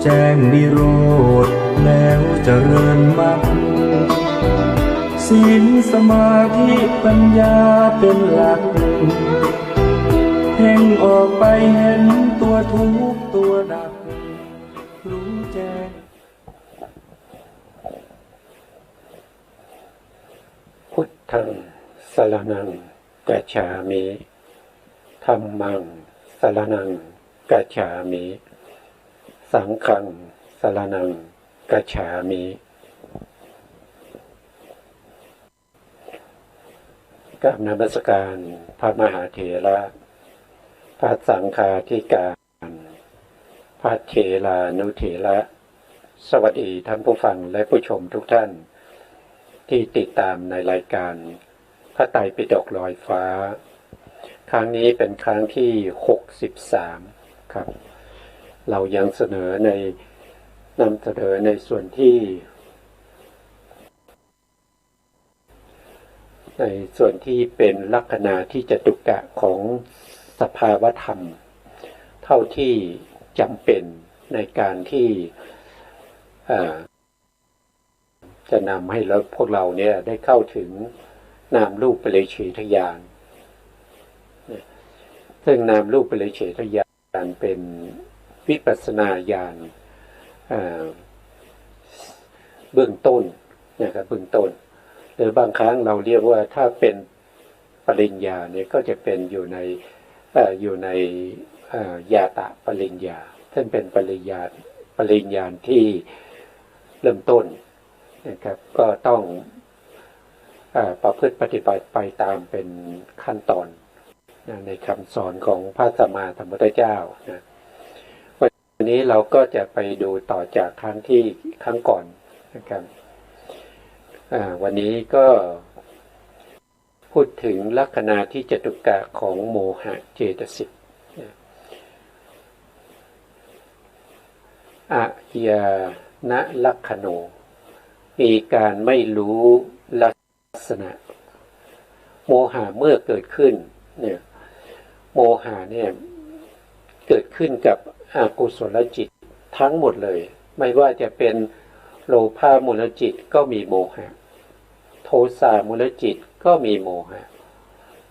แจ้งนิโรธแล้วเจริญมรรคศีลสมาธิปัญญาเป็นหลักเพ่งออกไปเห็นตัวทุกข์ตัวดับรู้แจ้งพุทธังสรณังกัจฉามิธัมมังสรณังกัจฉามิสังฆังสรณังกัจฉามิกราบนมัสการพระมหาเถระพระสังฆาธิการพระเถรานุเถระสวัสดีท่านผู้ฟังและผู้ชมทุกท่านที่ติดตามในรายการพระไตรปิฎกลอยฟ้าครั้งนี้เป็นครั้งที่63ครับเรายังนำเสนอในส่วนที่เป็นลักษณะที่จตุกะของสภาวธรรมเท่าที่จำเป็นในการที่จะนำให้พวกเราเนี่ยได้เข้าถึงนามรูปปริเฉทญาณซึ่งนามรูปปริเฉทญาณเป็นวิปัสสนาญาณเบื้องต้นนะครับเบื้องต้นหรือบางครั้งเราเรียกว่าถ้าเป็นปริญญาเนี่ยก็จะเป็นอยู่ในญาตะปริญญาซึ่งเป็นปริญญาที่เริ่มต้นนะครับก็ต้องประพฤติปฏิบัติไปตามเป็นขั้นตอนในคำสอนของพระสัมมาสัมพุทธเจ้านะวันนี้เราก็จะไปดูต่อจากครั้งก่อนนะครับวันนี้ก็พูดถึงลักษณะที่จตุกะของโมหะเจตสิกอะยานะลักขโนมีการไม่รู้ลักษณะโมหะเมื่อเกิดขึ้นเนี่ยโมหะเนี่ยเกิดขึ้นกับอกุศลจิตทั้งหมดเลยไม่ว่าจะเป็นโลภะมูลจิตก็มีโมหะโทสะมูลจิตก็มีโมหะ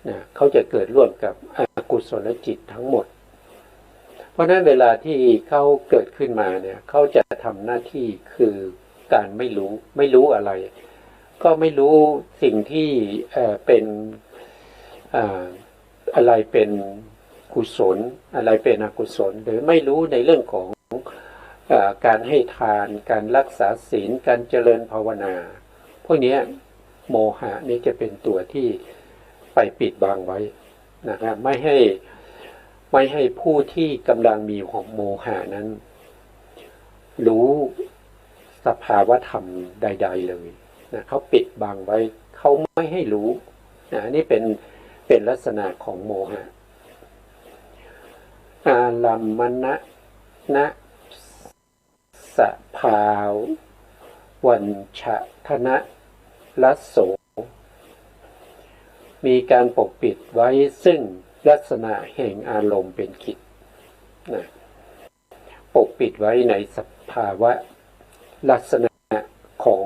นะเขาจะเกิดร่วมกับอกุศลจิตทั้งหมดเพราะฉะนั้นเวลาที่เขาเกิดขึ้นมาเนี่ยเขาจะทำหน้าที่คือการไม่รู้อะไรก็ไม่รู้สิ่งที่เป็นอะไรเป็นกุศลอะไรเป็นอกุศลหรือไม่รู้ในเรื่องของการให้ทานการรักษาศีลการเจริญภาวนาพวกนี้โมหะนี้จะเป็นตัวที่ไปปิดบังไว้นะครับไม่ให้ผู้ที่กำลังมีโมหะนั้นรู้สภาวธรรมใดๆเลยนะเขาปิดบังไว้เขาไม่ให้รู้นะนี่เป็นลักษณะของโมหะอาลัมมณะนะสภาววัญชทนะลัสโสมีการปกปิดไว้ซึ่งลักษณะแห่งอารมณ์เป็นกิจนะปกปิดไว้ในสภาวะลักษณะของ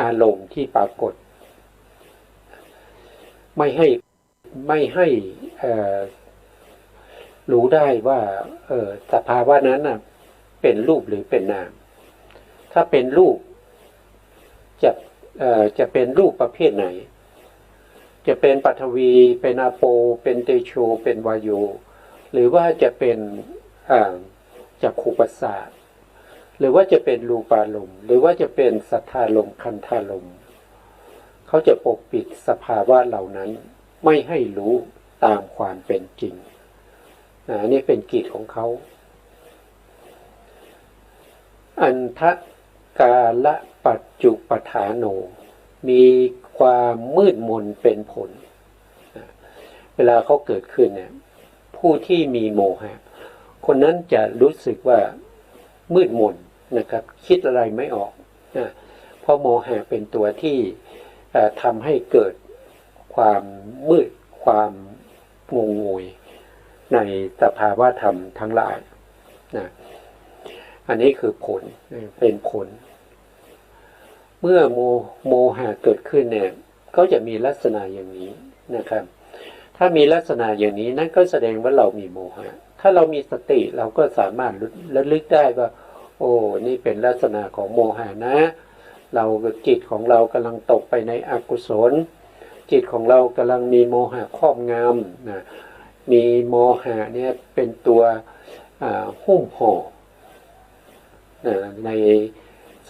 อารมณ์ที่ปรากฏไม่ให้รู้ได้ว่าสภาวะนั้นน่ะเป็นรูปหรือเป็นนามถ้าเป็นรูปจะเป็นรูปประเภทไหนจะเป็นปฐวีเป็นอาโปเป็นเตโชเป็นวายโยหรือว่าจะเป็นจักขุปัสสะหรือว่าจะเป็นรูปารมณ์หรือว่าจะเป็นสัทธารมณ์คันธารมณ์เขาจะปกปิดสภาวะเหล่านั้นไม่ให้รู้ตามความเป็นจริงอันนี้เป็นกิจของเขาอันทกาละปัจจุปทาโนมีความมืดมนเป็นผลเวลาเขาเกิดขึ้นเนี่ยผู้ที่มีโมหะคนนั้นจะรู้สึกว่ามืดมนนะครับคิดอะไรไม่ออกเพราะโมหะเป็นตัวที่ทำให้เกิดความมืดความงงงวยในสภาวะธรรมทั้งหลายนะ อันนี้คือผลเป็นผลเมื่อโมหะเกิดขึ้นเนี่ยก็จะมีลักษณะอย่างนี้นะครับถ้ามีลักษณะอย่างนี้นั่นก็แสดงว่าเรามีโมหะถ้าเรามีสติเราก็สามารถระลึกได้ว่าโอ้นี่เป็นลักษณะของโมหะนะเราจิตของเรากำลังตกไปในอกุศลจิตของเรากำลังมีโมหะครอบงำนะมีโมหะเนี่ยเป็นตัวหุ้มห่อใน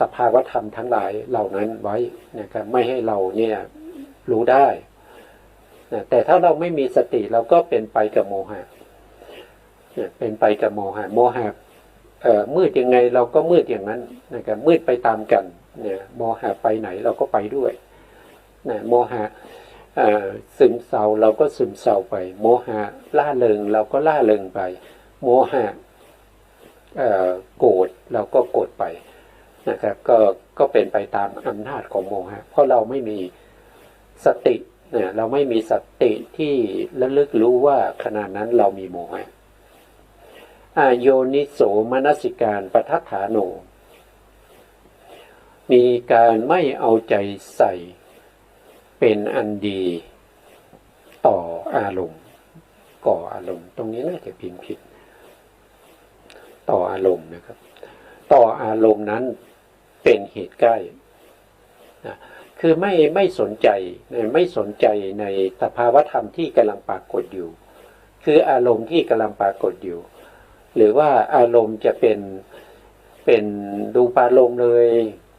สภาวธรรมทั้งหลายเหล่านั้นไว้นะครับไม่ให้เราเนี่ยรู้ได้แต่ถ้าเราไม่มีสติเราก็เป็นไปกับโมหะเป็นไปกับโมหะมืดยังไงเราก็มืดอย่างนั้นนะครับมืดไปตามกันเนี่ยโมหะไปไหนเราก็ไปด้วยนะโมหะซึมเศร้าเราก็ซึมเศร้าไปโมหะล่าเริงเราก็ล่าเริงไปโมหะโกรธเราก็โกรธไปนะครับก็เป็นไปตามอำนาจของโมหะเพราะเราไม่มีสติเนี่ยเราไม่มีสติที่ระลึกรู้ว่าขณะนั้นเรามีโมหะโยนิโสมนสิการปทัฏฐานโนมีการไม่เอาใจใส่เป็นอันดีต่ออารมณ์ก่ออารมณ์ตรงนี้น่าจะพิมพ์ผิดต่ออารมณ์นะครับต่ออารมณ์นั้นเป็นเหตุใกล้นะคือไม่สนใจในสภาวธรรมที่กำลังปรากฏอยู่คืออารมณ์ที่กำลังปรากฏอยู่หรือว่าอารมณ์จะเป็นรูปารมณ์เลย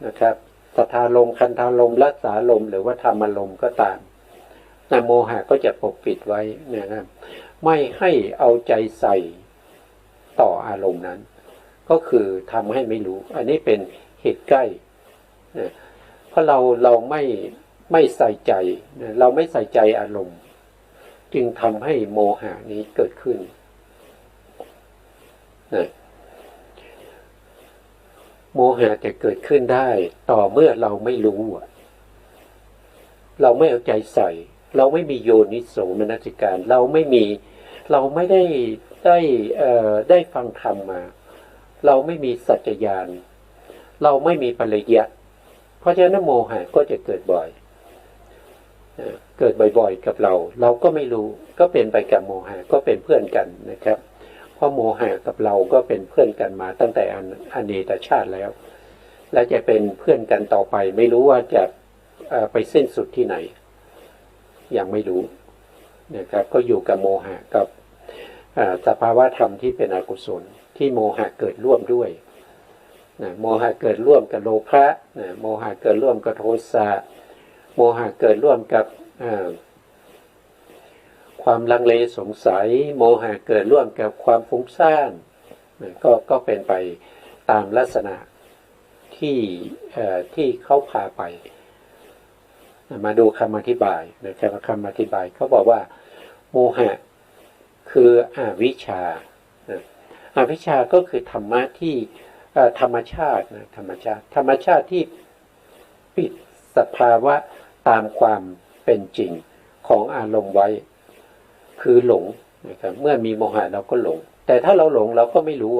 นะครับสัทธารมณ์คันธารมณ์รัสสารมณ์หรือว่าธรรมารมณ์ก็ตามแต่โมหะก็จะปกปิดไว้นะครับไม่ให้เอาใจใส่ต่ออารมณ์นั้นก็คือทำให้ไม่รู้อันนี้เป็นเหตุใกล้นะเพราะเราไม่ใส่ใจนะเราไม่ใส่ใจอารมณ์จึงทำให้โมหะนี้เกิดขึ้นนะโมหะจะเกิดขึ้นได้ต่อเมื่อเราไม่รู้เราไม่เอาใจใส่เราไม่มีโยนิโสมนสิการเราไม่ได้ฟังธรรมมาเราไม่มีสัจจญาณเราไม่มีปริยัติเพราะฉะนั้นโมหะก็จะเกิดบ่อยเกิดบ่อยๆกับเราก็ไม่รู้ก็เป็นไปกับโมหะก็เป็นเพื่อนกันนะครับเพราะโมหะกับเราก็เป็นเพื่อนกันมาตั้งแต่อเนกชาติแล้วและจะเป็นเพื่อนกันต่อไปไม่รู้ว่าจะไปสิ้นสุดที่ไหนยังไม่รู้นะครับก็อยู่กับโมหะกับสภาวะธรรมที่เป็นอกุศลที่โมหะเกิดร่วมด้วยโมหะเกิดร่วมกับโลภะโมหะเกิดร่วมกับโทสะโมหะเกิดร่วมกับความลังเลสงสัยโมหะเกิดร่วมกับความฟุ้งซ่านก็เป็นไปตามลักษณะที่เขาพาไปมาดูคำอธิบายนะครับคำอธิบายเขาบอกว่าโมหะคืออวิชชาอวิชชาก็คือธรรมะที่ธรรมชาติธรรมชาติที่ปิดสภาวะตามความเป็นจริงของอารมณ์ไว้คือหลงนะครับเมื่อมีโมหะเราก็หลงแต่ถ้าเราหลงเราก็ไม่รู้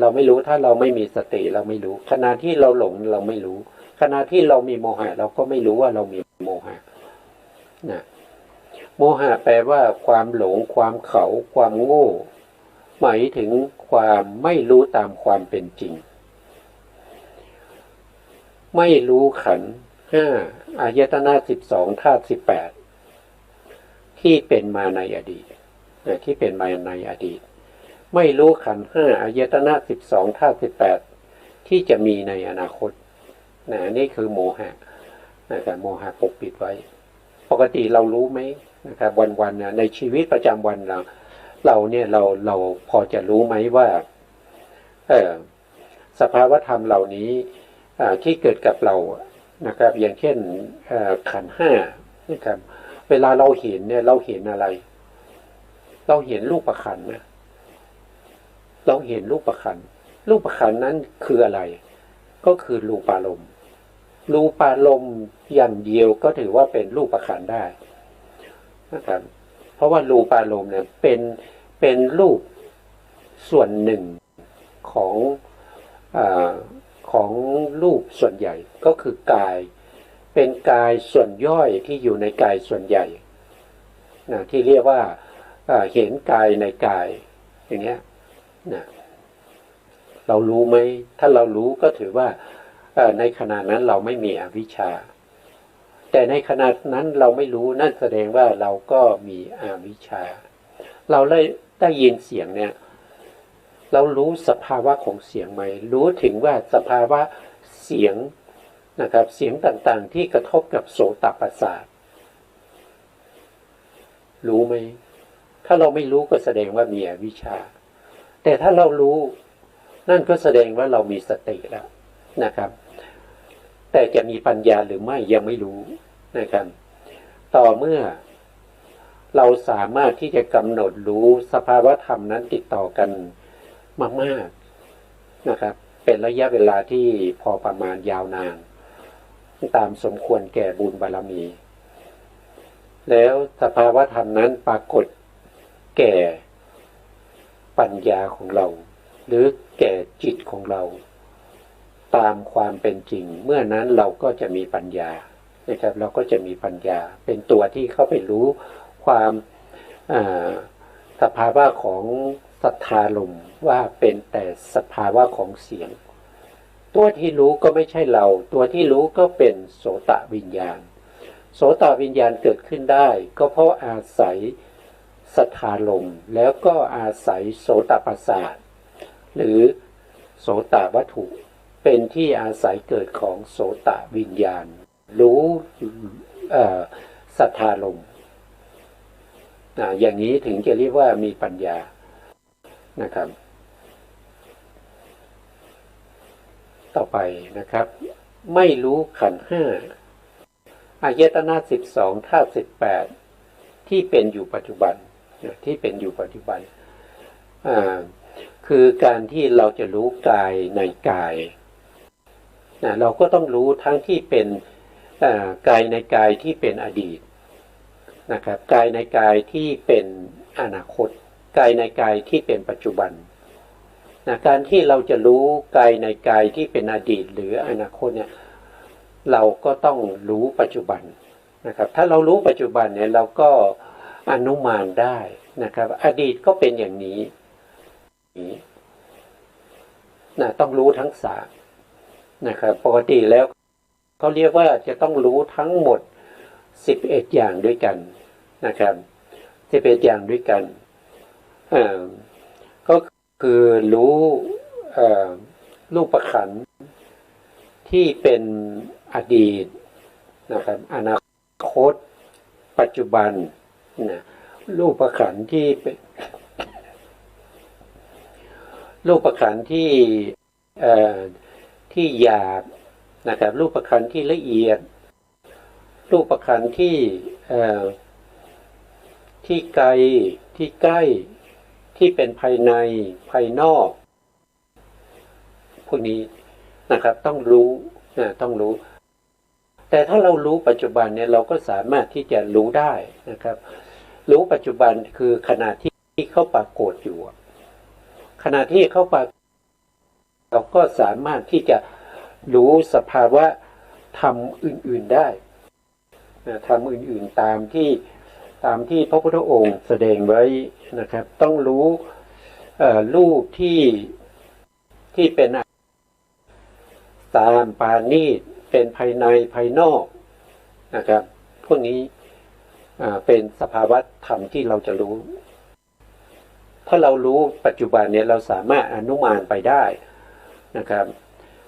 เราไม่รู้ถ้าเราไม่มีสติเราไม่รู้ขณะที่เราหลงเราไม่รู้ขณะที่เรามีโมหะเราก็ไม่รู้ว่าเรามีโมหะนะโมหะแปลว่าความหลงความเขาความโง่หมายถึงความไม่รู้ตามความเป็นจริงไม่รู้ขันธ์5อายตนะ12ธาตุ18ที่เป็นมาในอดีตที่เป็นมาในอดีตไม่รู้ขันธ์5อายตนะ12ธาตุ18ที่จะมีในอนาคตนี่คือโมหะนะครับโมหะปกปิดไว้ปกติเรารู้ไหมนะครับวันๆในชีวิตประจำวันเราเนี่ยเราพอจะรู้ไหมว่าสภาวธรรมเหล่านี้ที่เกิดกับเรานะครับอย่างเช่นขันธ์5นะครับเวลาเราเห็นเนี่ยเราเห็นอะไรเราเห็นรูปขันธ์นะเราเห็นรูปขันธ์นั้นคืออะไรก็คือรูปารมณ์อย่างเดียวก็ถือว่าเป็นรูปขันธ์ได้นะครับเพราะว่ารูปารมณ์เนี่ยเป็นรูปส่วนหนึ่งของ อาของรูปส่วนใหญ่ก็คือกายเป็นกายส่วนย่อยที่อยู่ในกายส่วนใหญ่นะที่เรียกว่าเห็นกายในกายอย่างเงี้ยนะเรารู้ไหมถ้าเรารู้ก็ถือว่าในขณะนั้นเราไม่มีอวิชชาแต่ในขณะนั้นเราไม่รู้นั่นแสดงว่าเราก็มีอวิชชาเราได้ยินเสียงเนี่ยเรารู้สภาวะของเสียงไหมรู้ถึงว่าสภาวะเสียงนะครับเสียงต่างๆที่กระทบกับโสตประสาทรู้ไหมถ้าเราไม่รู้ก็แสดงว่ามีอวิชชาแต่ถ้าเรารู้นั่นก็แสดงว่าเรามีสติแล้วนะครับแต่จะมีปัญญาหรือไม่ยังไม่รู้นะครับต่อเมื่อเราสามารถที่จะกำหนดรู้สภาวะธรรมนั้นติดต่อกันมากๆนะครับเป็นระยะเวลาที่พอประมาณยาวนานตามสมควรแก่บุญบารมีแล้วสภาวะธรรมนั้นปรากฏแก่ปัญญาของเราหรือแก่จิตของเราตามความเป็นจริงเมื่อนั้นเราก็จะมีปัญญานะครับเราก็จะมีปัญญาเป็นตัวที่เข้าไปรู้ความสภาวะของสัทธาลมว่าเป็นแต่สภาวะของเสียงตัวที่รู้ก็ไม่ใช่เราตัวที่รู้ก็เป็นโสตวิญญาณโสตวิญญาณเกิดขึ้นได้ก็เพราะอาศัยสัทธาลมแล้วก็อาศัยโสตประสาทหรือโสตวัตถุเป็นที่อาศัยเกิดของโสตวิญญาณรู้สัทธาลมอย่างนี้ถึงจะเรียกว่ามีปัญญานะครับต่อไปนะครับไม่รู้ขันธ์ห้าอายตนะ12ธาตุ18ที่เป็นอยู่ปัจจุบันที่เป็นอยู่ปัจจุบันคือการที่เราจะรู้กายในกายเราก็ต้องรู้ทั้งที่เป็นกายในกายที่เป็นอดีตนะครับกายในกายที่เป็นอนาคตกายในกายที่เป็นปัจจุบันการที่เราจะรู้กายในกายที่เป็นอดีตหรืออนาคตเนี่ยเราก็ต้องรู้ปัจจุบันนะครับถ้าเรารู้ปัจจุบันเนี่ยเราก็อนุมานได้นะครับอดีตก็เป็นอย่างนี้ต้องรู้ทั้งสามนะครับปกติแล้วเขาเรียกว่าจะต้องรู้ทั้งหมด11อย่างด้วยกันนะครับ11อย่างด้วยกันก็คือรู้รูปขันธ์ที่เป็นอดีตนะครับอนาคตปัจจุบันนะรูปขันธ์ที่เป็นรูปขันธ์ที่หยาบนะครับรูปขันธ์ที่ละเอียดรูปขันธ์ที่ไกลที่ใกล้ที่เป็นภายในภายนอกพวกนี้นะครับต้องรู้ต้องรู้แต่ถ้าเรารู้ปัจจุบันเนี่ยเราก็สามารถที่จะรู้ได้นะครับรู้ปัจจุบันคือขณะที่เขาปรากฏอยู่ขณะที่เขาปรากฏเราก็สามารถที่จะรู้สภาวะธรรมอื่นๆได้ธรรมอื่นๆตามที่พระพุทธองค์แสดงไว้นะครับต้องรู้รูปที่เป็นตามปาณีตเป็นภายในภายนอกนะครับพวกนี้เป็นสภาวะธรรมที่เราจะรู้ถ้าเรารู้ปัจจุบันเนี่ยเราสามารถอนุมานไปได้นะครับ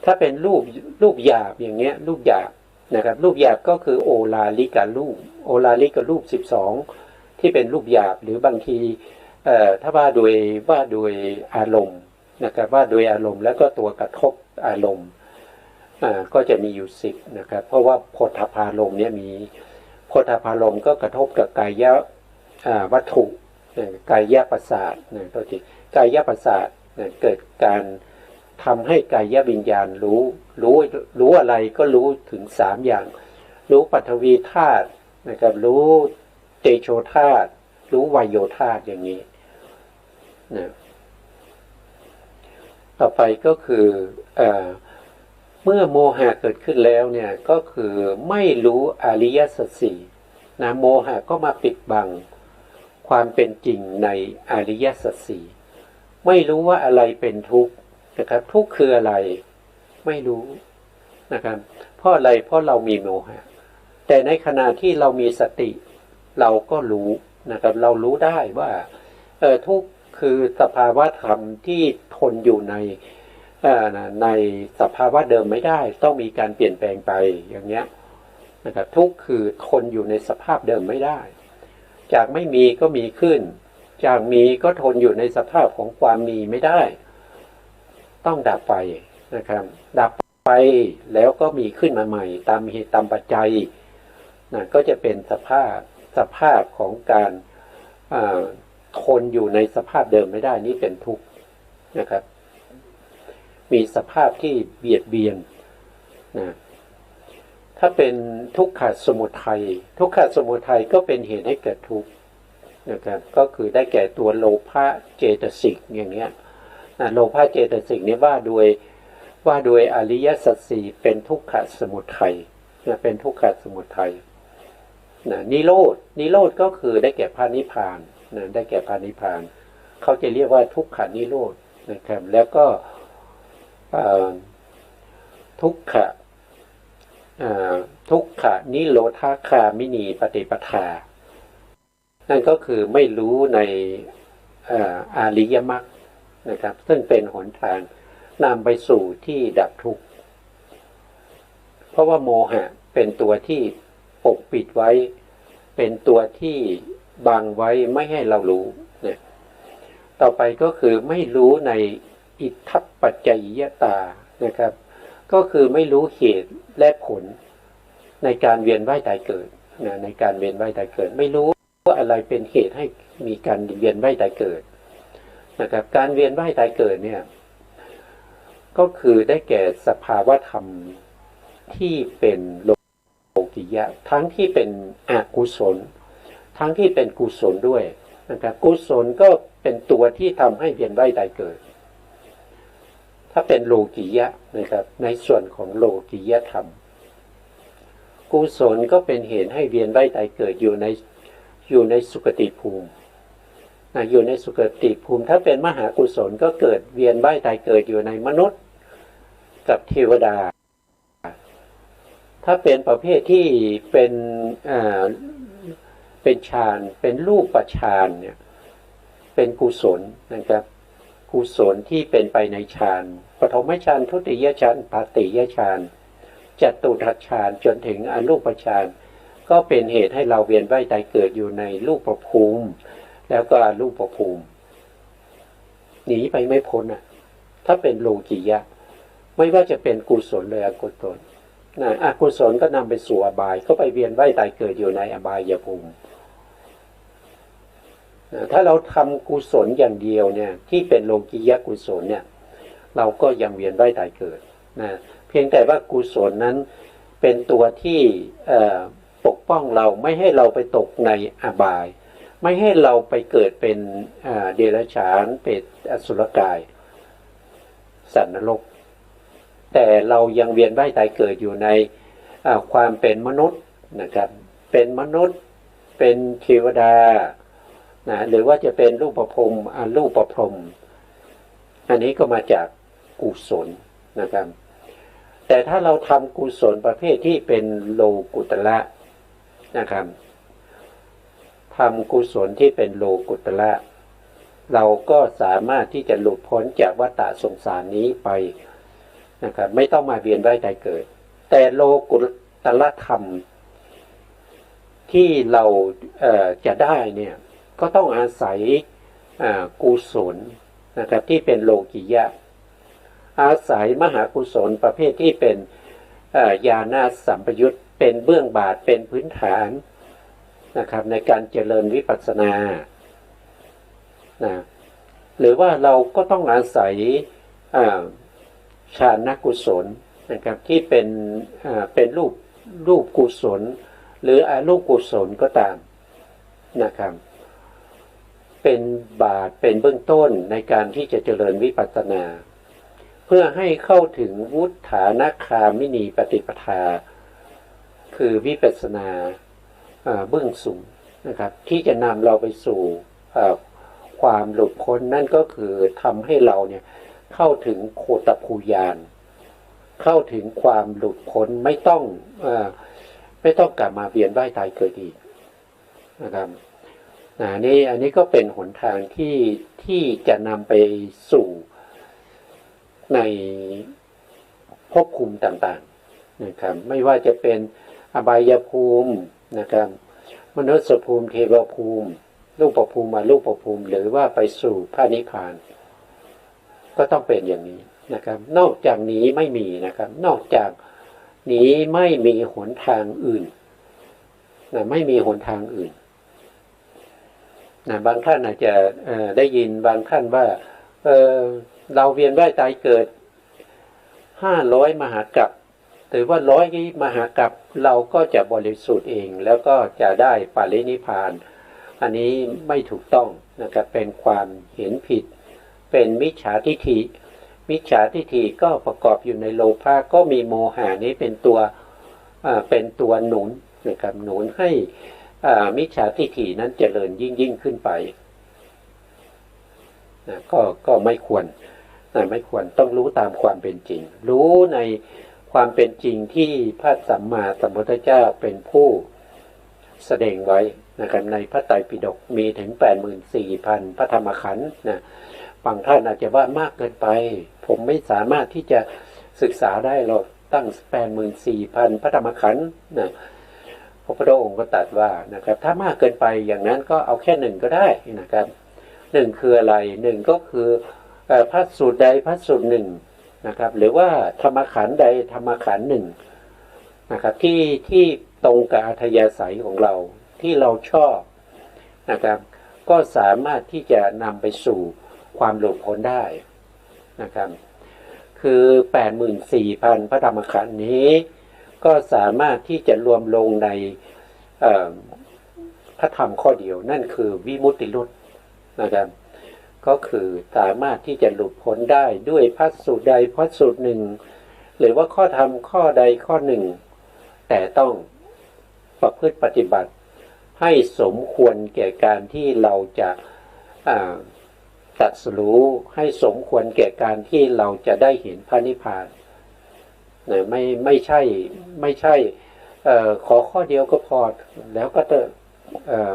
ถ้าเป็นรูปหยาบอย่างเงี้ยรูปหยาบนะครับรูปหยาบก็คือโอลาลิการูปโอลาลิการูป12ที่เป็นรูปหยาบหรือบางทีถ้าว่าโดยอารมณ์นะครับว่าโดยอารมณ์แล้วก็ตัวกระทบอารมณ์ก็จะมีอยู่10นะครับเพราะว่าโพธพารมณ์เนี่ยมีโพธพารมณ์ก็กระทบกับกายวัตถุกายประสาทตัวที่กายประสาทเกิดการทำให้กายวิญญาณรู้อะไรก็รู้ถึง3อย่างรู้ปฐวีธาตุนะครับรู้เตโชธาตุรู้วายโยธาตุอย่างนี้นะ ต่อไปก็คือเมื่อโมหะเกิดขึ้นแล้วเนี่ยก็คือไม่รู้อริยสัจสี่นะโมหะก็มาปิดบังความเป็นจริงในอริยสัจสี่ไม่รู้ว่าอะไรเป็นทุกข์นะครับทุกข์คืออะไรไม่รู้นะครับเพราะอะไรเพราะเรามีโมหะแต่ในขณะที่เรามีสติเราก็รู้นะครับเรารู้ได้ว่าทุกข์คือสภาวะธรรมที่ทนอยู่ในสภาวะเดิมไม่ได้ต้องมีการเปลี่ยนแปลงไปอย่างเนี้ยนะครับทุกข์คือทนอยู่ในสภาพเดิมไม่ได้จากไม่มีก็มีขึ้นจากมีก็ทนอยู่ในสภาพของความมีไม่ได้ต้องดับไปนะครับดับไปแล้วก็มีขึ้นมาใหม่ตามเหตุตามปัจจัยนะก็จะเป็นสภาพของการทนอยู่ในสภาพเดิมไม่ได้นี่เป็นทุกข์นะครับมีสภาพที่เบียดเบียนนะถ้าเป็นทุกขสมุทัยทุกขสมุทัยก็เป็นเหตุให้เกิดทุกข์นะครับก็คือได้แก่ตัวโลภะเจตสิกอย่างเนี้ยนะโลภะเจตสิกนี้ว่าโดยอริยสัจสี่เป็นทุกขสมุทัยนะเป็นทุกขสมุทัยนะนิโรธก็คือได้แก่พระนิพพานนะได้แก่พระนิพพานเขาจะเรียกว่าทุกขนิโรธนะครับแล้วก็ทุกขนิโรธาคามินีปฏิปทานั่นก็คือไม่รู้ในอริยมรรคนะครับซึ่งเป็นหนทางนำไปสู่ที่ดับทุกข์เพราะว่าโมหะเป็นตัวที่ปกปิดไว้เป็นตัวที่บังไว้ไม่ให้เรารู้เนี่ยต่อไปก็คือไม่รู้ในอิทธัปปัจจยตานะครับก็คือไม่รู้เหตุและผลในการเวียนว่ายตายเกิดนะในการเวียนว่ายตายเกิดไม่รู้ว่าอะไรเป็นเหตุให้มีการเวียนว่ายตายเกิดนะครับการเวียนว่ายตายเกิดเนี่ยก็คือได้แก่สภาวะธรรมที่เป็นโลกิยะทั้งที่เป็นอกุศลทั้งที่เป็นกุศลด้วยนะครับกุศลก็เป็นตัวที่ทำให้เวียนว่ายตายเกิดถ้าเป็นโลกิยะนะครับในส่วนของโลกิยธรรมกุศลก็เป็นเหตุให้เวียนว่ายตายเกิดอยู่ในสุคติภูมิอยู่ในสุคติภูมิถ้าเป็นมหากุศลก็เกิดเวียนว่ายตายเกิดอยู่ในมนุษย์กับเทวดาถ้าเป็นประเภทที่เป็นฌานเป็นรูปฌานเนี่ยเป็นกุศลนะครับกุศลที่เป็นไปในฌานปฐมฌานทุติยฌานตติยฌานจตุตถฌานจนถึงอรูปฌานก็เป็นเหตุให้เราเวียนว่ายตายเกิดอยู่ในรูปภูมิแล้วก็อรูปภูมิหนีไปไม่พ้นถ้าเป็นโลกิยะไม่ว่าจะเป็นกุศลหรืออกุศลอกุศลก็นำไปสู่อบายก็ไปเวียนว่ายตายเกิดอยู่ในอบายภูมิถ้าเราทำกุศลอย่างเดียวเนี่ยที่เป็นโลกิยะกุศลเนี่ยเราก็ยังเวียนว่ายตายเกิดนะเพียงแต่ว่ากุศลนั้นเป็นตัวที่ปกป้องเราไม่ให้เราไปตกในอบายไม่ให้เราไปเกิดเป็นเดรัจฉานเปรตอสุรกายสัตว์นรกแต่เรายังเวียนว่ายตายเกิดอยู่ในความเป็นมนุษย์นะครับเป็นมนุษย์เป็นเทวดานะหรือว่าจะเป็นรูปพรหมอรูปพรหมอันนี้ก็มาจากกุศลนะครับแต่ถ้าเราทำกุศลประเภทที่เป็นโลกุตระนะครับทำกุศลที่เป็นโลกุตระเราก็สามารถที่จะหลุดพ้นจากวัฏฏะสงสารนี้ไปนะครับไม่ต้องมาเวียนว่ายตายเกิดแต่โลกุตระธรรมที่เราจะได้เนี่ยก็ต้องอาศัยกุศลนะครับที่เป็นโลกิยะอาศัยมหากุศลประเภทที่เป็นญาณสัมปยุตเป็นเบื้องบาทเป็นพื้นฐานนะครับในการเจริญวิปัสสนานะหรือว่าเราก็ต้องอาศัยฌานกุศลนะครับที่เป็นรูปกุศลหรืออรูปกุศลก็ตามนะครับเป็นบาทเป็นเบื้องต้นในการที่จะเจริญวิปัสสนา เพื่อให้เข้าถึงวุฒานาคามินีปฏิปทาคือวิปัสสนาเบื้องสูงนะครับที่จะนำเราไปสู่ความหลุดพ้นนั่นก็คือทำให้เราเนี่ยเข้าถึงโคตภูญาณเข้าถึงความหลุดพ้นไม่ต้องกลับมาเวียนว่ายตายเกิดอีกนะครับอันนี้ก็เป็นหนทางที่จะนำไปสู่ในภพภูมิต่างๆนะครับไม่ว่าจะเป็นอบายภูมินะครับมนุษยภูมิเทวภูมิรูปภูมิมารูปภูมิหรือว่าไปสู่พระนิพพานก็ต้องเป็นอย่างนี้นะครับนอกจากนี้ไม่มีนะครับนอกจากนี้ไม่มีหนทางอื่นนะไม่มีหนทางอื่นนะบางท่านอาจจะได้ยินบางท่านว่าเราเวียนว่ายตายเกิด500มหากัปหรือว่า100มหากัปเราก็จะบริสุทธิ์เองแล้วก็จะได้ปรินิพพานอันนี้ไม่ถูกต้องนะครับเป็นความเห็นผิดเป็นมิจฉาทิฏฐิมิจฉาทิฏฐิก็ประกอบอยู่ในโลภะก็มีโมหะนี้เป็นตัวหนุนนะครับหนุนให้มิจฉาทิฏฐินั้นเจริญยิ่งขึ้นไปนะก็ไม่ควรไม่ควรต้องรู้ตามความเป็นจริงรู้ในความเป็นจริงที่พระสัมมาสัมพุทธเจ้าเป็นผู้แสดงไว้นะครับในพระไตรปิฎกมีถึง 84,000 พระธรรมขันธ์นะบางท่านอาจจะว่ามากเกินไปผมไม่สามารถที่จะศึกษาได้หรอกตั้ง 84,000 พระธรรมขันธ์นะพระพุทธองค์ก็ตรัสว่านะครับถ้ามากเกินไปอย่างนั้นก็เอาแค่1ก็ได้นะครับ1คืออะไร1ก็คือพระสูตรใดพระสูตรหนึ่งนะครับหรือว่าธรรมขันธ์ใดธรรมขันธ์หนึ่งนะครับที่ตรงกับอัธยาศัยของเราที่เราชอบนะครับก็สามารถที่จะนำไปสู่ความหลุดพ้นได้นะครับคือ 84,000 พระธรรมขันธ์นี้ก็สามารถที่จะรวมลงในพระธรรมข้อเดียวนั่นคือวิมุตติหลุดนะครับก็คือสามารถที่จะหลุดพ้นได้ด้วยพระสูตรใดพระสูตรหนึ่งหรือว่าข้อธรรมข้อใดข้อหนึ่งแต่ต้องประพฤติปฏิบัติให้สมควรแก่การที่เราจะตรัสรู้ให้สมควรแก่การที่เราจะได้เห็นพระนิพพานนะไม่ใช่ขอข้อเดียวก็พอแล้วก็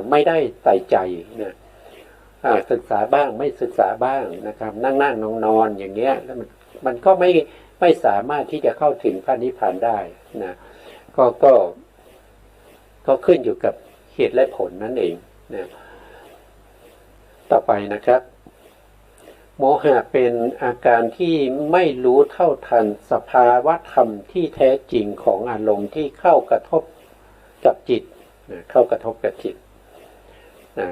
ไม่ได้ใส่ใจนะศึกษาบ้างไม่ศึกษาบ้างนะครับนั่งนอนอย่างเงี้ยแล้วมันก็ไม่สามารถที่จะเข้าถึงพระนิพพานได้นะก็ขึ้นอยู่กับเหตุและผลนั่นเองนะต่อไปนะครับโมหะเป็นอาการที่ไม่รู้เท่าทันสภาวะธรรมที่แท้จริงของอารมณ์ที่เข้ากระทบกับจิตนะเข้ากระทบกับจิตนะ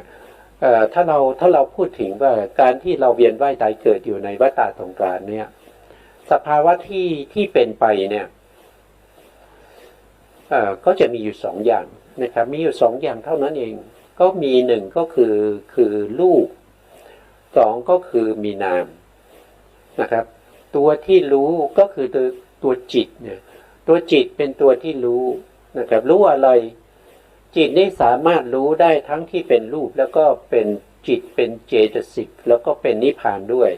ถ้าเราพูดถึงว่าการที่เราเวียนว่ายตายเกิดอยู่ในวัฏสงสารเนี่ยสภาวะที่เป็นไปเนี่ยก็จะมีอยู่2อย่างนะครับมีอยู่2อย่างเท่านั้นเองก็มี1ก็คือรูป2ก็คือมีนามนะครับตัวที่รู้ก็คือตัวจิตเนี่ยตัวจิตเป็นตัวที่รู้นะครับรู้อะไรจิตนี่สามารถรู้ได้ทั้งที่เป็นรูปแล้วก็เป็นจิตเป็นเจตสิกแล้วก็เป็นนิพพานด้วย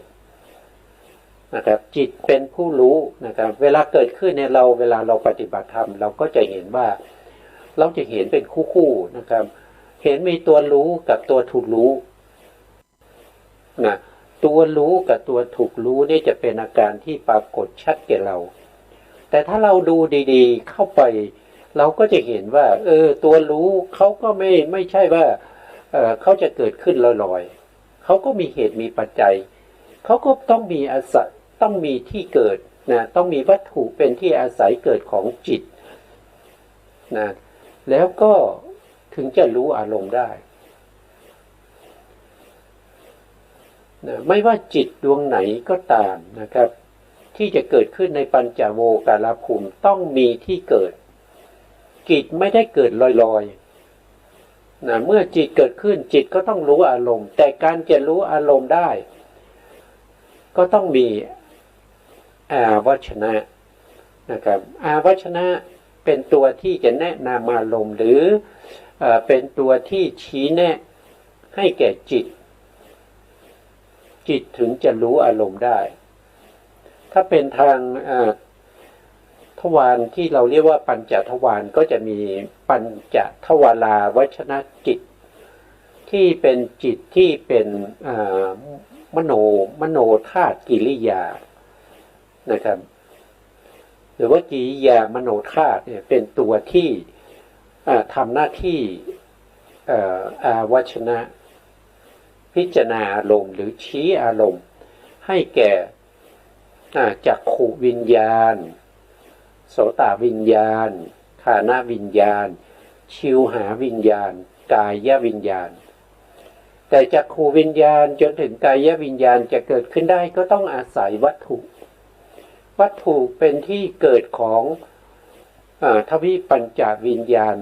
นะครับจิตเป็นผู้รู้นะครับเวลาเกิดขึ้นเนี่ยเวลาเราปฏิบัติธรรมเราก็จะเห็นว่าเราจะเห็นเป็นคู่นะครับเห็นมีตัวรู้กับตัวถูกรู้นะตัวรู้กับตัวถูกรู้นี่จะเป็นอาการที่ปรากฏชัดแก่เราแต่ถ้าเราดูดีๆเข้าไปเราก็จะเห็นว่าตัวรู้เขาก็ไม่ใช่ว่าเขาจะเกิดขึ้นลอยๆเขาก็มีเหตุมีปัจจัยเขาก็ต้องมีต้องมีที่เกิดนะต้องมีวัตถุเป็นที่อาศัยเกิดของจิตนะแล้วก็ถึงจะรู้อารมณ์ได้นะไม่ว่าจิตดวงไหนก็ตามนะครับที่จะเกิดขึ้นในปัญจโวการภูมิต้องมีที่เกิดจิตไม่ได้เกิดลอยๆนะเมื่อจิตเกิดขึ้นจิตก็ต้องรู้อารมณ์แต่การจะรู้อารมณ์ได้ก็ต้องมี อาวัชนะนะครับอาวัชนะเป็นตัวที่จะแนะนำอารมณ์หรือเป็นตัวที่ชี้แนะให้แก่จิตถึงจะรู้อารมณ์ได้ถ้าเป็นทางทวารที่เราเรียกว่าปัญจทวารก็จะมีปัญจทวาราวัชนะจิตที่เป็นจิตที่เป็นมโนธาตุกิริยานะครับหรือว่ากิริยามโนธาตุเนี่ยเป็นตัวที่ทำหน้าที่อาวัชนะพิจารณาอารมณ์หรือชี้อารมณ์ให้แก่จักขุวิญญาณโสตวิญญาณฆานวิญญาณชิวหาวิญญาณกายวิญญาณแต่จักขุวิญญาณจนถึงกายวิญญาณจะเกิดขึ้นได้ก็ต้องอาศัยวัตถุเป็นที่เกิดของทวิปัญจวิญญาณ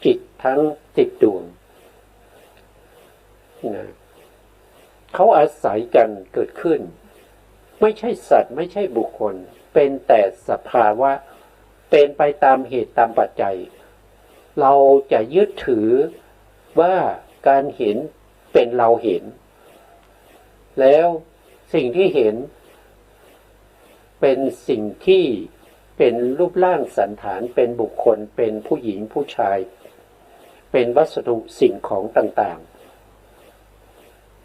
จิตทั้ง10 ดวงนะเขาอาศัยกันเกิดขึ้นไม่ใช่สัตว์ไม่ใช่บุคคลเป็นแต่สภาวะเป็นไปตามเหตุตามปัจจัยเราจะยึดถือว่าการเห็นเป็นเราเห็นแล้วสิ่งที่เห็นเป็นสิ่งที่เป็นรูปร่างสันฐานเป็นบุคคลเป็นผู้หญิงผู้ชายเป็นวัสดุสิ่งของต่าง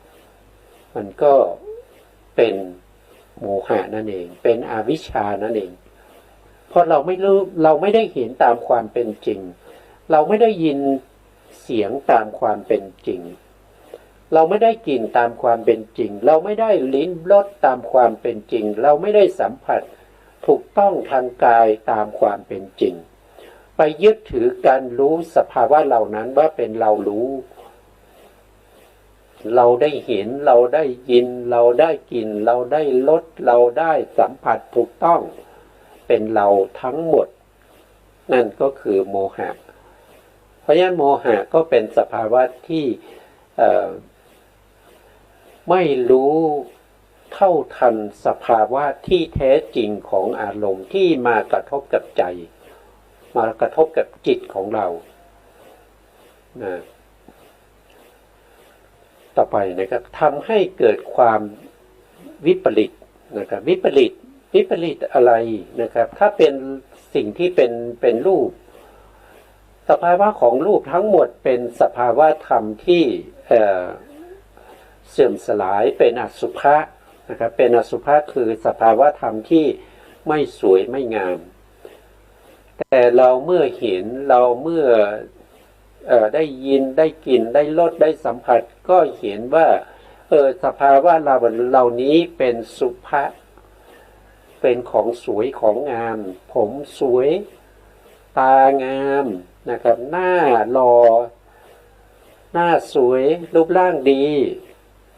ๆมันก็เป็นโมหะนั่นเองเป็นอวิชชานั่นเองเพราะเราไม่รู้เราไม่ได้เห็นตามความเป็นจริงเราไม่ได้ยินเสียงตามความเป็นจริงเราไม่ได้กลิ่นตามความเป็นจริงเราไม่ได้ลิ้มรสตามความเป็นจริงเราไม่ได้สัมผัสถูกต้องทางกายตามความเป็นจริงไปยึดถือการรู้สภาวะเหล่านั้นว่าเป็นเรารู้เราได้เห็นเราได้ยินเราได้กลิ่นเราได้รสเราได้สัมผัสถูกต้องเป็นเราทั้งหมดนั่นก็คือโมหะเพราะฉะนั้นโมหะก็เป็นสภาวะที่ไม่รู้เท่าทันสภาวะที่แท้จริงของอารมณ์ที่มากระทบกับใจมากระทบกับจิตของเรานะต่อไปนะครับทำให้เกิดความวิปริตนะครับวิปริตอะไรนะครับถ้าเป็นสิ่งที่เป็นรูปสภาวะของรูปทั้งหมดเป็นสภาวะธรรมที่เสื่อมสลายเป็นอสุภะนะครับเป็นอสุภะคือสภาวะธรรมที่ไม่สวยไม่งามแต่เราเมื่อเห็นเราเมื่อได้ยินได้กลิ่นได้รสได้สัมผัสก็เห็นว่าสภาวะเราเหล่านี้เป็นสุภะเป็นของสวยของงามผมสวยตางามนะครับหน้าหล่อหน้าสวยรูปร่างดี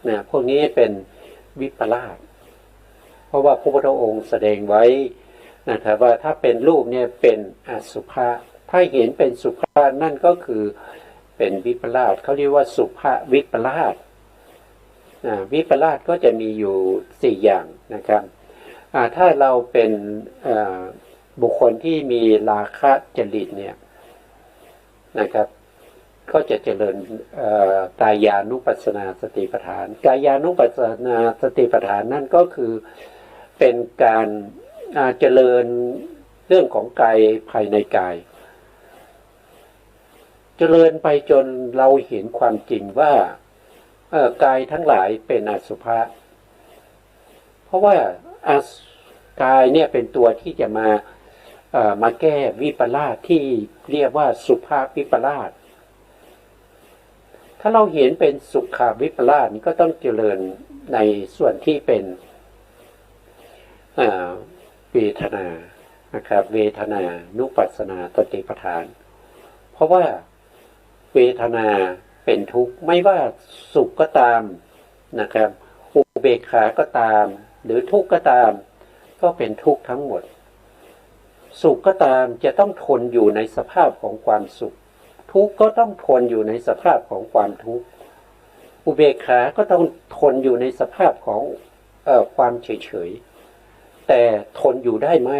นะพวกนี้เป็นวิปลาสเพราะว่าพระพุทธองค์แสดงไว้นะครับว่าถ้าเป็นรูปเนี่ยเป็นอสุภะถ้าเห็นเป็นสุภะนั่นก็คือเป็นวิปลาสเขาเรียกว่าสุภะวิปลาสวิปลาสก็จะมีอยู่4อย่างนะครับถ้าเราเป็นบุคคลที่มีราคะจริตเนี่ยนะครับก็จะเจริญกายานุปัสสนาสติปัฏฐานกายานุปัสสนาสติปัฏฐานนั่นก็คือเป็นการเจริญเรื่องของกายภายในกายเจริญไปจนเราเห็นความจริงว่ากายทั้งหลายเป็นอสุภะเพราะว่ากายเนี่ยเป็นตัวที่จะมาแก้วิปลาสที่เรียกว่าสุภาวิปลาสถ้าเราเห็นเป็นสุขาวิปลาสนี่ก็ต้องเจริญในส่วนที่เป็นเวทนานะครับเวทนานุปัสสนาสติปัฏฐานเพราะว่าเวทนาเป็นทุกข์ไม่ว่าสุขก็ตามนะครับอุเบกขาก็ตามหรือทุกข์ก็ตามก็เป็นทุกข์ทั้งหมดสุขก็ตามจะต้องทนอยู่ในสภาพของความสุขทุกข์ก็ต้องทนอยู่ในสภาพของความทุกข์อุเบกขาก็ต้องทนอยู่ในสภาพของความเฉย แต่ทนอยู่ได้ไหม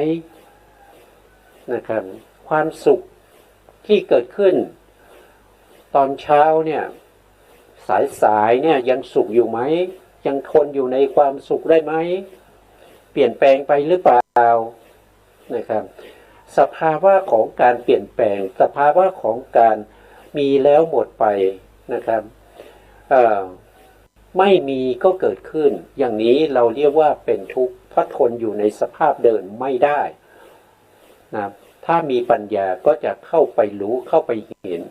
นะครับความสุขที่เกิดขึ้นตอนเช้าเนี่ยสายเนี่ยยังสุขอยู่ไหมยังทนอยู่ในความสุขได้ไหมเปลี่ยนแปลงไปหรือเปล่านะครับสภาวะของการเปลี่ยนแปลงสภาวะของการมีแล้วหมดไปนะครับไม่มีก็เกิดขึ้นอย่างนี้เราเรียกว่าเป็นทุกข์เพราะทนอยู่ในสภาพเดิมไม่ได้นะถ้ามีปัญญาก็จะเข้าไปรู้เข้าไปเห็น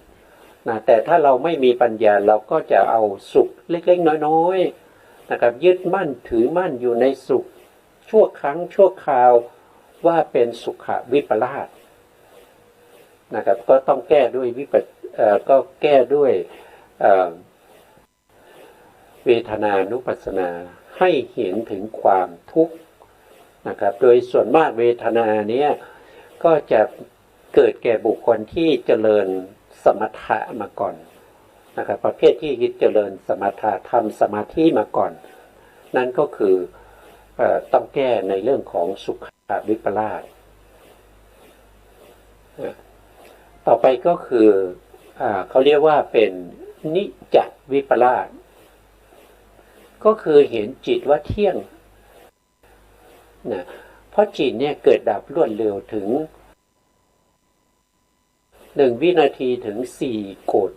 นะแต่ถ้าเราไม่มีปัญญาเราก็จะเอาสุขเล็กๆน้อยๆนะครับยึดมั่นถือมั่นอยู่ในสุขชั่วครั้งชั่วคราวว่าเป็นสุขวิปลาสนะครับก็ต้องแก้ด้วยก็แก้ด้วยเวทนานุปัสสนาให้เห็นถึงความทุกข์นะครับโดยส่วนมากเวทนาเนี้ยก็จะเกิดแก่บุคคลที่เจริญสมถะมาก่อนนะครับประเภทที่เจริญสมถะทำสมาธิมาก่อนนั่นก็คือต้องแก้ในเรื่องของสุขวิปลาสต่อไปก็คือเขาเรียกว่าเป็นนิจจวิปลาสก็คือเห็นจิตว่าเที่ยงนะเพราะจิตเนี่ยเกิดดับรวดเร็วถึง1 วินาทีถึง4 โกฏ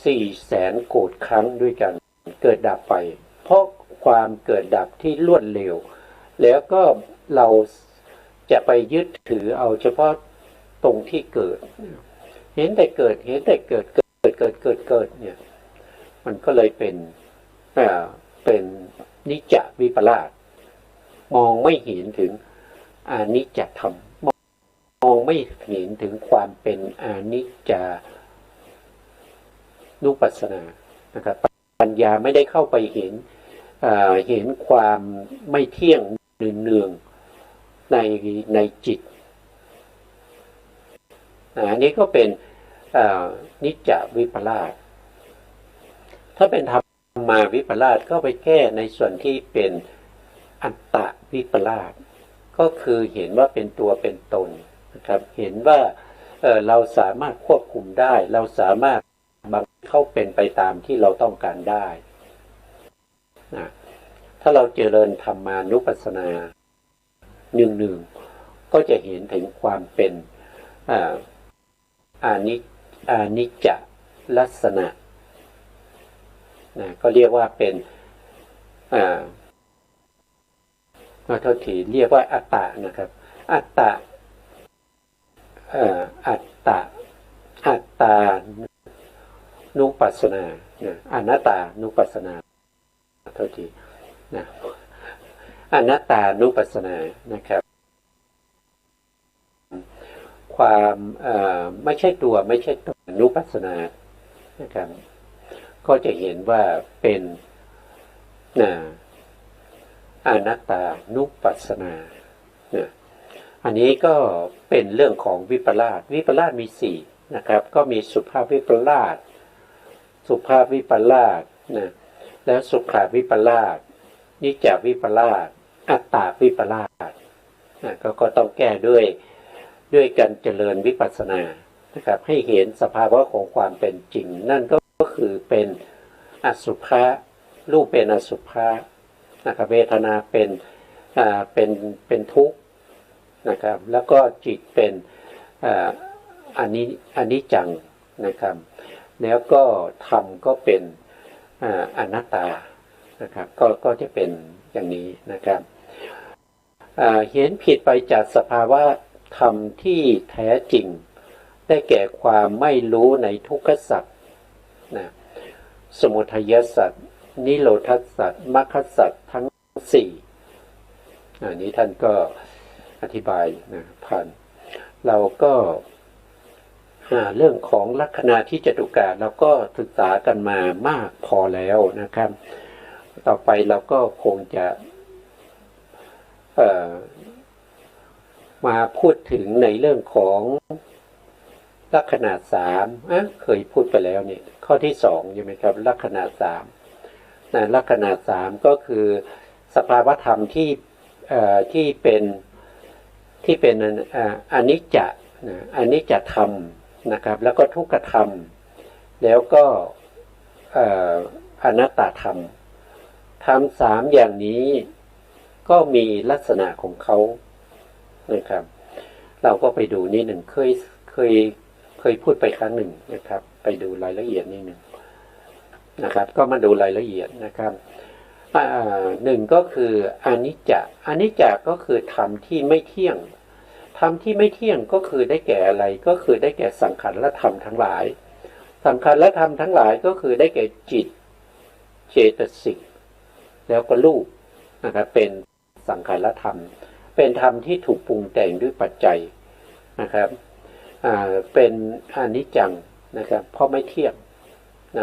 400,000 โกฏครั้งด้วยกันเกิดดับไปเพราะความเกิดดับที่รวดเร็วแล้วก็เราจะไปยึดถือเอาเฉพาะตรงที่เกิดเห็นแต่เกิดเห็นแต่เกิดเนี่ยมันก็เลยเป็นนิจจวิปลาสมองไม่เห็นถึงอนิจจธรรมมองไม่เห็นถึงความเป็นอนิจจานุปัสสนานะครับปัญญาไม่ได้เข้าไปเห็นความไม่เที่ยงเนืองในจิตอันนี้ก็เป็นนิจจวิปลาสถ้าเป็นธรรมาวิปลาสก็ไปแก้ในส่วนที่เป็นอัตตวิปลาสก็คือเห็นว่าเป็นตัวเป็นตนนะครับเห็นว่าเราสามารถควบคุมได้เราสามารถบังเข้าเป็นไปตามที่เราต้องการได้นะถ้าเราเจริญธรรมานุปัสสนาหนึ่งก็จะเห็นถึงความเป็นอานิจจลักษณะนะก็เรียกว่าเป็นโทษทีเรียกว่าอัตตะนะครับอัตตานุปัสสนาอนัตตานุปัสสนาโทษทีนะอนัตตานุปัสสนานะครับความไม่ใช่ตัวไม่ใช่ตนนุปัสสนานะครับก็จะเห็นว่าเป็นอนัตตานุปัสสนาอันนี้ก็เป็นเรื่องของวิปลาสวิปลาสมี4นะครับก็มีสุภาพวิปลาสสุภาพวิปลาสนะแล้วสุขาวิปลาสนิจจวิปลาสอัตตาวิปลาสนะก็ต้องแก้ด้วยการเจริญวิปัสสนานะครับให้เห็นสภาวะของความเป็นจริงนั่นก็คือเป็นอสุภะรูปเป็นอสุภะนะครับเวทนาเป็นทุกข์นะครับแล้วก็จิตเป็นอนิจจังนะครับแล้วก็ธรรมก็เป็นอนัตตานะครับก็จะเป็นอย่างนี้นะครับเห็นผิดไปจากสภาวะธรรมที่แท้จริงได้แก่ความไม่รู้ในทุกขสัจนะสมุทัยสัจนิโรธสัจมรรคสัจทั้ง4อันนี้ท่านก็อธิบายนะผ่านเราก็เรื่องของลักขณะที่จตุกะเราก็ศึกษากันมามากพอแล้วนะครับต่อไปเราก็คงจะมาพูดถึงในเรื่องของลักขณะ3เคยพูดไปแล้วเนี่ยข้อที่2ใช่ไหมครับลักขณะ3 นะลักษณะสามก็คือสภาวธรรมที่เป็นอนิจจนะอนิจจธรรมนะครับแล้วก็ทุกขธรรมแล้วก็อนัตตธรรมธรรมสามอย่างนี้ก็มีลักษณะของเขานะครับเราก็ไปดูนิดหนึ่งเคยพูดไปครั้งหนึ่งนะครับไปดูรายละเอียดนิดหนึ่งนะครับก็มาดูรายละเอียดนะครับหนึ่งก็คืออนิจจก็คือธรรมที่ไม่เที่ยงธรรมที่ไม่เที่ยงก็คือได้แก่อะไรก็คือได้แก่สังขารและธรรมทั้งหลายสังขารและธรรมทั้งหลายก็คือได้แก่จิตเจตสิกแล้วก็รูปนะครับเป็นสังขารธรรมเป็นธรรมที่ถูกปรุงแต่งด้วยปัจจัยนะครับเป็นอนิจจังนะครับเพราะไม่เที่ยง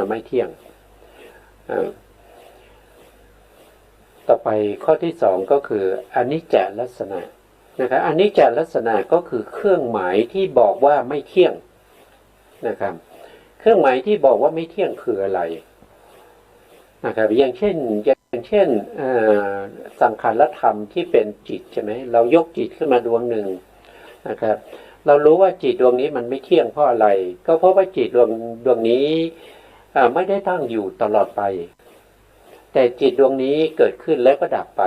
ไม่เที่ยงต่อไปข้อที่สองก็คืออนิจจลักษณะนะครับอนิจจลักษณะก็คือเครื่องหมายที่บอกว่าไม่เที่ยงนะครับเครื่องหมายที่บอกว่าไม่เที่ยงคืออะไรนะครับอย่างเช่นสังขารธรรมที่เป็นจิตใช่ไหมเรายกจิตขึ้นมาดวงหนึ่งนะครับเรารู้ว่าจิตดวงนี้มันไม่เที่ยงเพราะอะไรก็เพราะว่าจิตดวงนี้ไม่ได้ตั้งอยู่ตลอดไปแต่จิตดวงนี้เกิดขึ้นแล้วก็ดับไป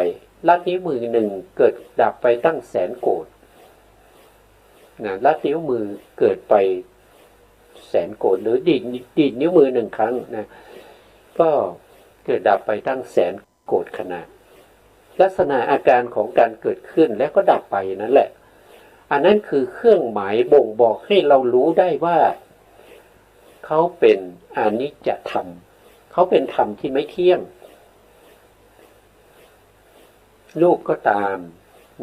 ลัดนิ้วมือหนึ่งเกิดดับไปตั้งแสนโกฏนะลัดนิ้วมือเกิดไปแสนโกฏหรือดีดนิ้วมือหนึ่งครั้งนะก็เกิดดับไปตั้งแสนโกฏขณะลักษณะอาการของการเกิดขึ้นแล้วก็ดับไปนั่นแหละอันนั้นคือเครื่องหมายบ่งบอกให้เรารู้ได้ว่าเขาเป็นอนิจจธรรมเขาเป็นธรรมที่ไม่เที่ยงรูปก็ตาม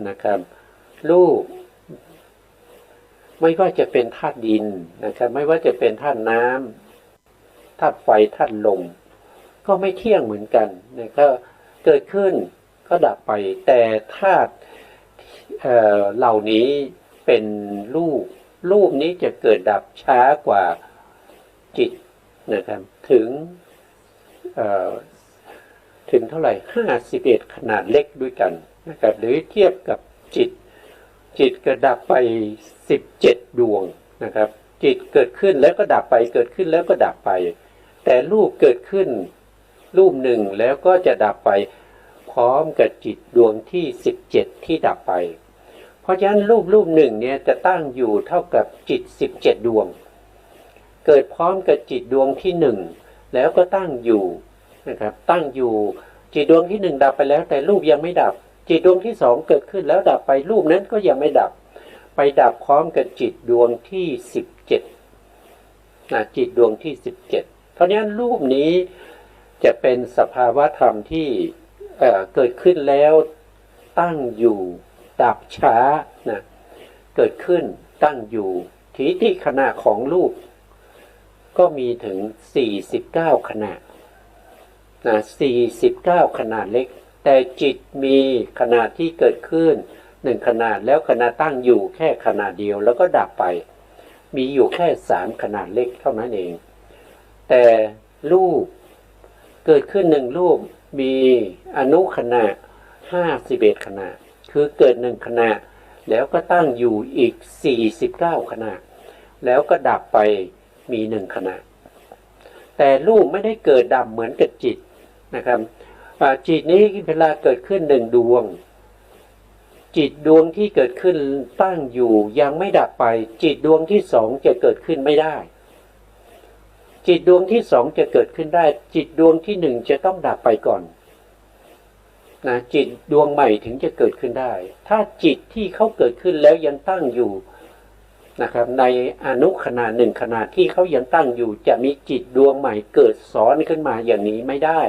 นะครับรูปไม่ว่าจะเป็นธาตุดินนะครับไม่ว่าจะเป็นธาตุน้ำธาตุไฟธาตุลมก็ไม่เที่ยงเหมือนกันนะก็เกิดขึ้นก็ดับไปแต่ธาตุเหล่านี้เป็นรูปนี้จะเกิดดับช้ากว่าจิตนะครับถึงเท่าไหร่51ขนาดเล็กด้วยกันนะครับหรือเทียบกับจิตเกิดดับไป17ดวงนะครับจิตเกิดขึ้นแล้วก็ดับไปเกิดขึ้นแล้วก็ดับไปแต่รูปเกิดขึ้นรูปหนึ่งแล้วก็จะดับไปพร้อมกับจิตดวงที่17ที่ดับไปเพราะฉะนั้นรูปหนึ่งเนี่ยจะตั้งอยู่เท่ากับจิต17ดวงเกิดพร้อมกับจิตดวงที่หนึ่งแล้วก็ตั้งอยู่นะครับตั้งอยู่จิตดวงที่หนึ่งดับไปแล้วแต่รูปยังไม่ดับจิตดวงที่สองเกิดขึ้นแล้วดับไปรูปนั้นก็ยังไม่ดับไปดับพร้อมกับจิตดวงที่17จิตดวงที่17เพราะฉะนั้นรูปนี้จะเป็นสภาวะธรรมที่เกิดขึ้นแล้วตั้งอยู่ดับช้านะเกิดขึ้นตั้งอยู่ที่ขณะของรูปก็มีถึง49ขณะนะ49ขนาดเล็กแต่จิตมีขนาดที่เกิดขึ้น1ขนาดแล้วขณะตั้งอยู่แค่ขนาดเดียวแล้วก็ดับไปมีอยู่แค่3ขนาดเล็กเท่านั้นเองแต่รูปเกิดขึ้น1รูปมีอนุขณะ51ขณะคือเกิด1ขณะแล้วก็ตั้งอยู่อีก49ขณะแล้วก็ดับไปมี1ขณะแต่รูปไม่ได้เกิดดับเหมือนกับจิตนะครับจิตนี้เวลาเกิดขึ้น1ดวงจิตดวงที่เกิดขึ้นตั้งอยู่ยังไม่ดับไปจิตดวงที่2จะเกิดขึ้นไม่ได้จิตดวงที่2จะเกิดขึ้นได้จิตดวงที่1จะต้องดับไปก่อนนะจิตดวงใหม่ถึงจะเกิดขึ้นได้ถ้าจิตที่เขาเกิดขึ้นแล้วยังตั้งอยู่นะครับในอนุขณะ1ขณะที่เขายังตั้งอยู่จะมีจิตดวงใหม่เกิดซ้อนขึ้นมาอย่างนี้ไม่ได้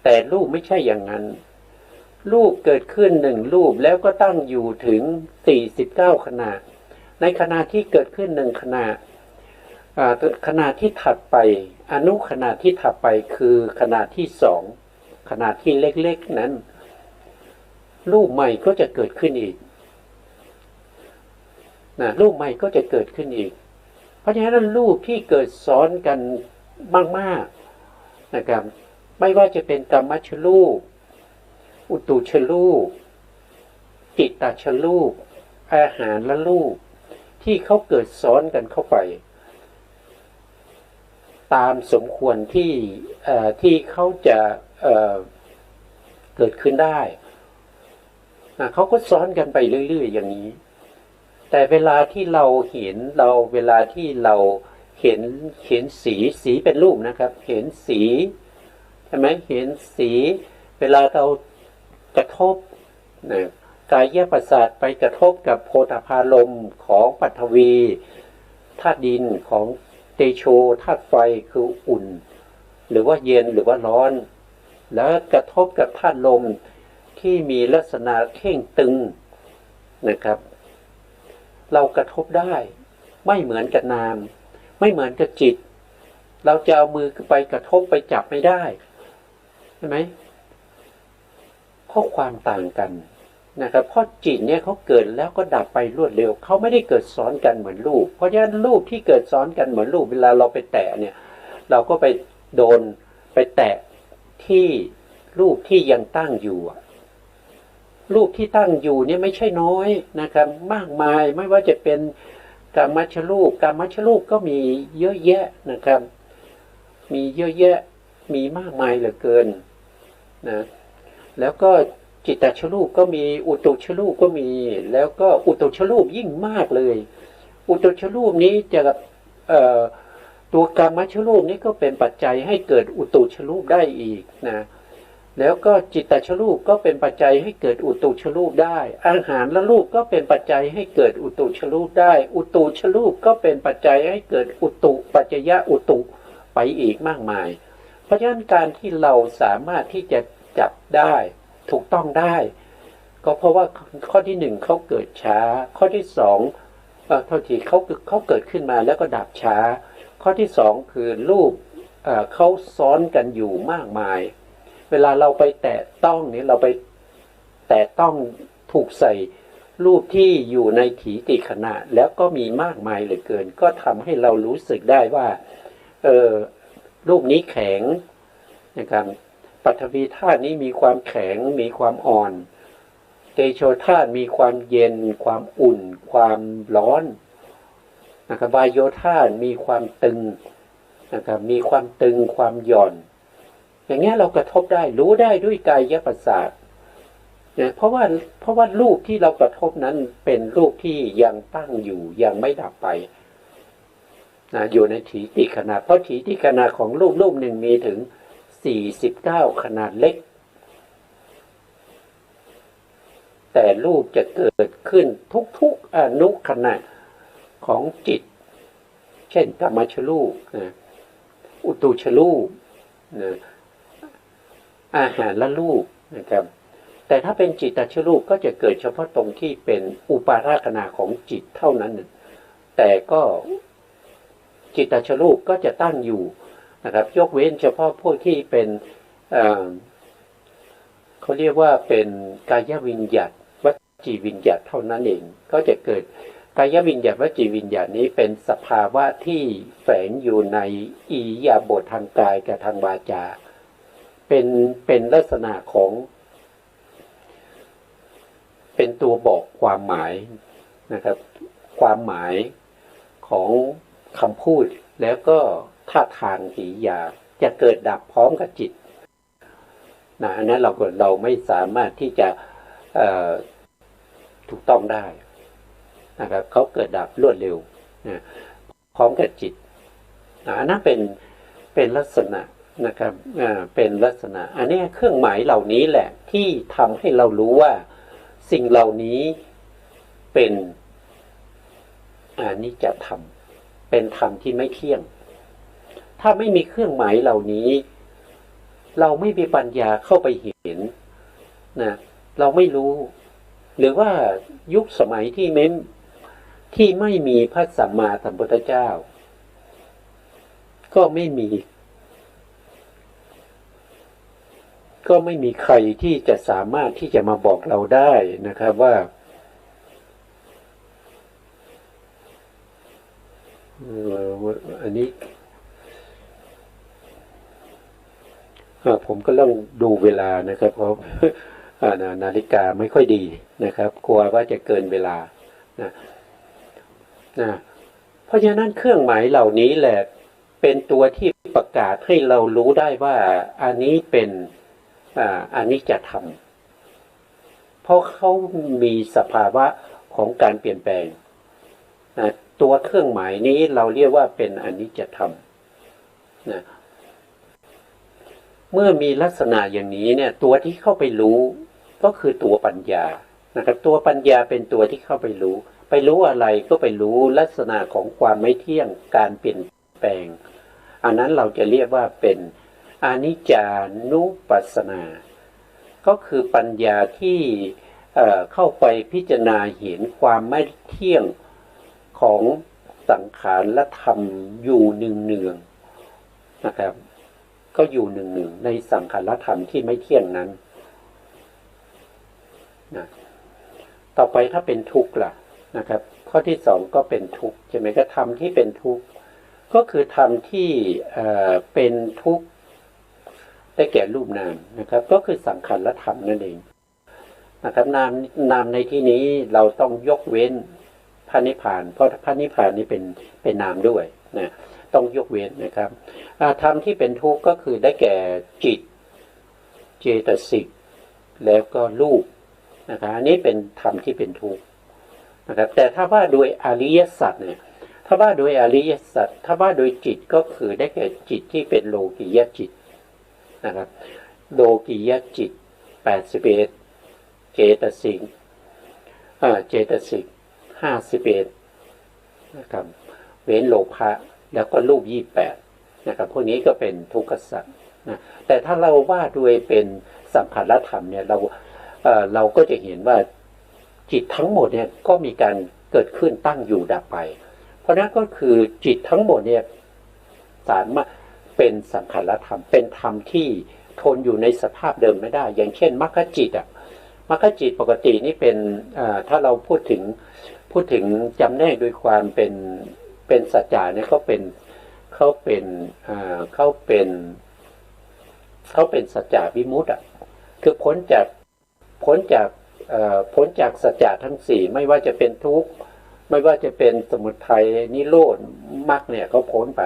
แต่รูปไม่ใช่อย่างนั้นรูปเกิดขึ้น1รูปแล้วก็ตั้งอยู่ถึง49ขณะในขณะที่เกิดขึ้น1ขณะขณะที่ถัดไปอนุขณะที่ถัดไปคือขณะที่2ขณะที่เล็กๆนั้นรูปใหม่ก็จะเกิดขึ้นอีกรูปใหม่ก็จะเกิดขึ้นอีกเพราะฉะนั้นรูปที่เกิดซ้อนกันมากๆนะครับ ไม่ว่าจะเป็นกัมมัชรูปอุตุชรูปจิตตชรูปอาหารและรูปที่เขาเกิดซ้อนกันเข้าไปตามสมควรที่เขาจะเกิดขึ้นได้เขาก็ซ้อนกันไปเรื่อยๆอย่างนี้แต่เวลาที่เราเห็นเวลาที่เราเห็นสีเป็นรูปนะครับเห็นสีใช่ไหมเห็นสีเวลาเรากระทบนะกายประสาทไปกระทบกับโพธพารมณ์ของปฐวีธาตุดินของเตโชธาตุไฟคืออุ่นหรือว่าเย็นหรือว่าร้อนแล้วกระทบกับธาตุลมที่มีลักษณะเข่งตึงนะครับเรากระทบได้ไม่เหมือนกับนามไม่เหมือนกับจิตเราจะเอามือไปกระทบไปจับไม่ได้ใช่ไหมข้อความต่างกันนะครับเพราะจิตเนี่ยเขาเกิดแล้วก็ดับไปรวดเร็วเขาไม่ได้เกิดซ้อนกันเหมือนรูปเพราะฉะนั้นรูปที่เกิดซ้อนกันเหมือนรูปเวลาเราไปแตะเนี่ยเราก็ไปโดนไปแตะที่รูปที่ยังตั้งอยู่รูปที่ตั้งอยู่เนี่ยไม่ใช่น้อยนะครับมากมายไม่ว่าจะเป็นกามชรูปก็มีเยอะแยะนะครับมีเยอะแยะมีมากมายเหลือเกินนะแล้วก็จิตตชรูปก็มีอุตุชรูปก็มีแล้วก็อุตุชรูปยิ่งมากเลยอุตุชรูปนี้จะตัวกามชรูปนี้ก็เป็นปัจจัยให้เกิดอุตุชรูปได้อีกนะแล้วก็จิตตชรูปก็เป็นปัจจัยให้เกิดอุตุชรูปได้อาหารและรูปก็เป็นปัจจัยให้เกิดอุตุชรูปได้อุตุชรูปก็เป็นปัจจัยให้เกิดอุตุปัจจยะอุตุไปอีกมากมายเพราะฉะนั้นการที่เราสามารถที่จะจับได้ถูกต้องได้ก็เพราะว่าข้อที่หนึ่งเขาเกิดช้าข้อที่สองเท่าที่เขาเกิดขึ้นมาแล้วก็ดับช้าข้อที่สองคือรูปเขาซ้อนกันอยู่มากมายเวลาเราไปแตะต้องนี้เราไปแตะต้องถูกใส่รูปที่อยู่ในถีติขณะแล้วก็มีมากมายเหลือเกินก็ทำให้เรารู้สึกได้ว่ารูปนี้แข็งนะครับปฐวีธาตุนี้มีความแข็งมีความอ่อนเตโชธาตุมีความเย็นความอุ่นความร้อนนะครับวายโยธาตุมีความตึงนะครับมีความตึงความหย่อนอย่างนี้เรากระทบได้รู้ได้ด้วยกายประสาทเนี่ยเพราะว่ารูปที่เรากระทบนั้นเป็นรูปที่ยังตั้งอยู่ยังไม่ดับไปนะอยู่ในถีติขณะเพราะถีติขณะของรูปหนึ่งมีถึง49ขนาดเล็กแต่รูปจะเกิดขึ้นทุกอนุขณะของจิตเช่นกัมมัชรูปอุตุชรูปอาหารและรูปนะครับแต่ถ้าเป็นจิตตชรูปก็จะเกิดเฉพาะตรงที่เป็นอุปาราขณะของจิตเท่านั้นแต่ก็จิตตชรูปก็จะตั้งอยู่นะครับยกเว้นเฉพาะพวกที่เป็นเขาเรียกว่าเป็นกายวิญญัตวจีวิญญัตเท่านั้นเองก็จะเกิดกายวิญญัตวจีวิญญัตนี้เป็นสภาวะที่แฝงอยู่ในอิริยาบถทางกายกับทางวาจาเป็นลักษณะของเป็นตัวบอกความหมายนะครับความหมายของคำพูดแล้วก็ท่าทางกิริยาจะเกิดดับพร้อมกับจิตนะอันนั้นเราไม่สามารถที่จะถูกต้องได้นะครับเขาเกิดดับรวดเร็วนะพร้อมกับจิตอันนั้นเป็นลักษณะนะครับเป็นลักษณะอันนี้เครื่องหมายเหล่านี้แหละที่ทำให้เรารู้ว่าสิ่งเหล่านี้เป็นอนิจจธรรมเป็นธรรมที่ไม่เที่ยงถ้าไม่มีเครื่องหมายเหล่านี้เราไม่มีปัญญาเข้าไปเห็นนะเราไม่รู้หรือว่ายุคสมัยที่ไม่มีพระสัมมาสัมพุทธเจ้าก็ไม่มีใครที่จะสามารถที่จะมาบอกเราได้นะครับว่าอันนี้ ผมก็ต้องดูเวลานะครับเพราะนาฬิกาไม่ค่อยดีนะครับกลัวว่าจะเกินเวลานะเพราะฉะนั้นเครื่องหมายเหล่านี้แหละเป็นตัวที่ประกาศให้เรารู้ได้ว่าอันนี้เป็นอันนี้จะทำเพราะเขามีสภาวะของการเปลี่ยนแปลงตัวเครื่องหมายนี้เราเรียกว่าเป็นอนิจจธรรมนะเมื่อมีลักษณะอย่างนี้เนี่ยตัวที่เข้าไปรู้ก็คือตัวปัญญานะครับตัวปัญญาเป็นตัวที่เข้าไปรู้อะไรก็ไปรู้ลักษณะของความไม่เที่ยงการเปลี่ยนแปลงอันนั้นเราจะเรียกว่าเป็นอนิจจานุปัสสนาก็คือปัญญาที่เข้าไปพิจารณาเห็นความไม่เที่ยงของสังขารและธรรมอยู่เนืองๆนะครับก็อยู่เนืองๆในสังขารธรรมที่ไม่เที่ยงนั้นนะต่อไปถ้าเป็นทุกข์ล่ะนะครับข้อที่สองก็เป็นทุกข์ใช่ไหมก็ธรรมที่เป็นทุกข์ก็คือธรรมที่เป็นทุกข์ได้แก่รูปนามนะครับก็คือสังขารธรรมนั่นเองนะครับนามในที่นี้เราต้องยกเว้นพระนิพพานเพราะพระนิพพานนี้เป็นนามด้วยนะต้องยกเว้นนะครับธรรมที่เป็นทุกข์ก็คือได้แก่จิตเจตสิกแล้วก็รูปนะครับอันนี้เป็นธรรมที่เป็นทุกข์นะครับแต่ถ้าว่าโดยอริยสัจเนี่ยถ้าว่าโดยอริยสัจถ้าว่าโดยจิตก็คือได้แก่จิตที่เป็นโลกิยจิตนะครับโลกิยจิต81เจตสิก51นะครับเว้นโลภะแล้วก็รูป28นะครับพวกนี้ก็เป็นทุกขสัจนะแต่ถ้าเราว่าด้วยเป็นสังขารธรรมเนี่ยเราก็จะเห็นว่าจิตทั้งหมดเนี่ยก็มีการเกิดขึ้นตั้งอยู่ดับไปเพราะนั้นก็คือจิตทั้งหมดเนี่ยสามารถเป็นสังขารธรรมเป็นธรรมที่ทนอยู่ในสภาพเดิมไม่ได้อย่างเช่นมรรคจิตมรรคจิตปกตินี่เป็นถ้าเราพูดถึงจำแนกโดยความเป็นสัจจะเนี่ยเขาเป็นสัจจะวิมุตติคือพ้นจากสัจจะทั้งสี่ไม่ว่าจะเป็นทุกข์ไม่ว่าจะเป็นสมุทัยนิโรธมรรคเนี่ยเขาพ้นไป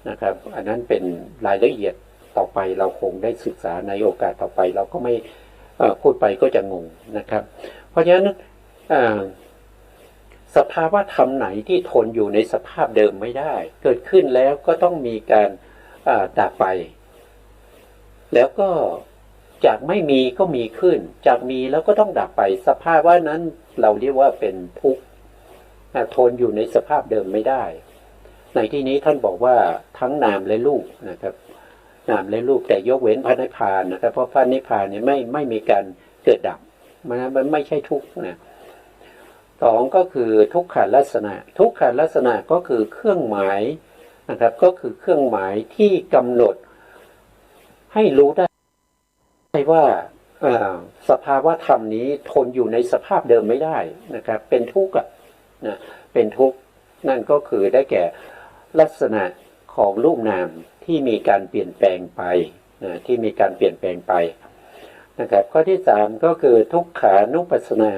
นะครับอันนั้นเป็นรายละเอียดต่อไปเราคงได้ศึกษาในโอกาสต่อไปเราก็ไม่พูดไปก็จะงงนะครับเพราะฉะนั้นสภาวะธรรมไหนที่ทนอยู่ในสภาพเดิมไม่ได้เกิดขึ้นแล้วก็ต้องมีการดับไปแล้วก็จากไม่มีก็มีขึ้นจากมีแล้วก็ต้องดับไปสภาวะนั้นเราเรียกว่าเป็นทุกข์ทนอยู่ในสภาพเดิมไม่ได้ในที่นี้ท่านบอกว่าทั้งนามและรูปนะครับนามและรูปแต่ยกเว้นพระนิพพานนะครับเพราะพระนิพพานเนี่ยไม่มีการเกิดดับมันไม่ใช่ทุกข์นะสองก็คือทุกขลักษณะทุกขลักษณะก็คือเครื่องหมายนะครับก็คือเครื่องหมายที่กำหนดให้รู้ได้ว่าสภาวะธรรมนี้ทนอยู่ในสภาพเดิมไม่ได้นะครับเป็นทุกข์นะเป็นทุกข์นั่นก็คือได้แก่ลักษณะของรูปนามที่มีการเปลี่ยนแปลงไปนะที่มีการเปลี่ยนแปลงไปนะครับข้อที่สามก็คือทุกขานุปัสสนา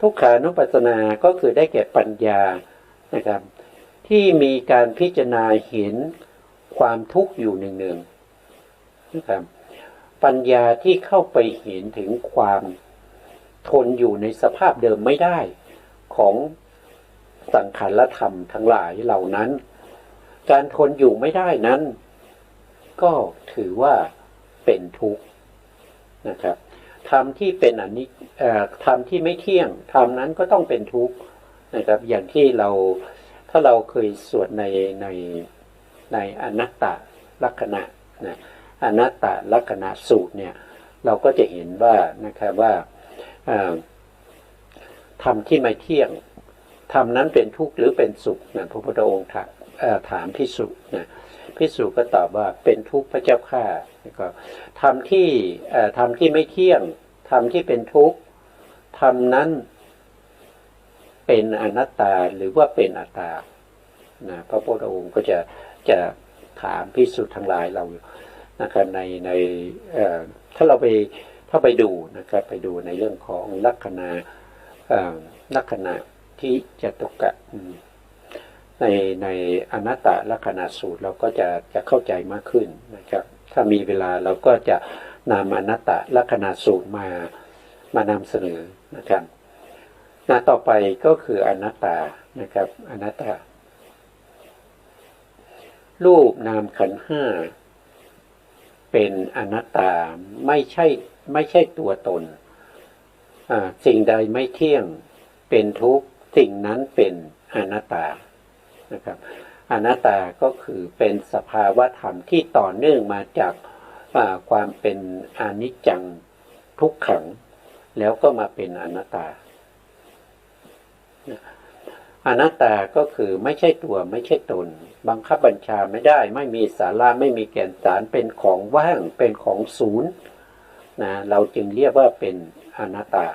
ทุกขานุปัสสนาก็คือได้แก่ปัญญานะครับที่มีการพิจารณาเห็นความทุกข์อยู่เนืองๆนะครับปัญญาที่เข้าไปเห็นถึงความทนอยู่ในสภาพเดิมไม่ได้ของสังขารธรรมทั้งหลายเหล่านั้นการทนอยู่ไม่ได้นั้นก็ถือว่าเป็นทุกข์นะครับธรรมที่เป็นอันนี้ธรรมที่ไม่เที่ยงธรรมนั้นก็ต้องเป็นทุกข์นะครับอย่างที่ถ้าเราเคยสวดในอนัตตลักษณะนะอนัตตลักษณะสูตรเนี่ยเราก็จะเห็นว่านะครับว่าธรรมที่ไม่เที่ยงธรรมนั้นเป็นทุกข์หรือเป็นสุขนะพระพุทธองค์ถามภิกษุนะภิกษุก็ตอบว่าเป็นทุกข์พระเจ้าข้าแล้วก็ธรรมที่ไม่เที่ยงธรรมที่เป็นทุกข์ธรรมนั้นเป็นอนัตตาหรือว่าเป็นอัตตานะพระพุทธองค์ก็จะถามภิกษุทั้งหลายเรา นะครับในถ้าเราไปดูนะครับไปดูในเรื่องของลักษณะที่จตุกะในอนัตตลักษณะสูตรเราก็จะเข้าใจมากขึ้นนะครับถ้ามีเวลาเราก็จะนำอนัตตลักษณะสูตรมานำเสนอนะครับต่อไปก็คืออนัตตานะครับอนัตตารูปนามขันธ์ห้าเป็นอนัตตาไม่ใช่ตัวตนสิ่งใดไม่เที่ยงเป็นทุกข์สิ่งนั้นเป็นอนัตตานะครับอนัตตาก็คือเป็นสภาวะธรรมที่ต่อเนื่องมาจากความเป็นอนิจจังทุกขังแล้วก็มาเป็นอนัตตาอนัตตาก็คือไม่ใช่ตัวไม่ใช่ตนบังคับบัญชาไม่ได้ไม่มีสาระไม่มีแก่นสารเป็นของว่างเป็นของศูนย์นะเราจึงเรียกว่าเป็นอนัตตา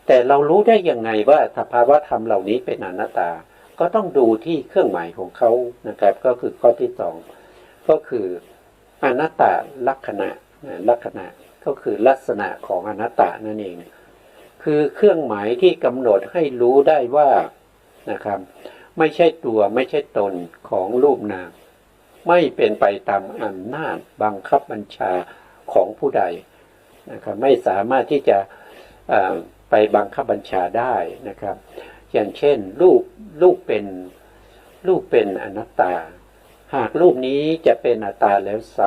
แต่เรารู้ได้ยังไงว่าสภาวะธรรมเหล่านี้เป็นอนัตตาก็ต้องดูที่เครื่องหมายของเขานะครับก็คือข้อที่สองก็คืออนัตตลักษณะก็คือลักษณะของอนัตตานั่นเองคือเครื่องหมายที่กำหนดให้รู้ได้ว่านะครับไม่ใช่ตัวไม่ใช่ตนของรูปนามไม่เป็นไปตามอำนาจบังคับบัญชาของผู้ใดนะครับไม่สามารถที่จะไปบังคับบัญชาได้นะครับอย่างเช่นรูปเป็นอนัตตาหากรูปนี้จะเป็นอัตตาแล้วไซ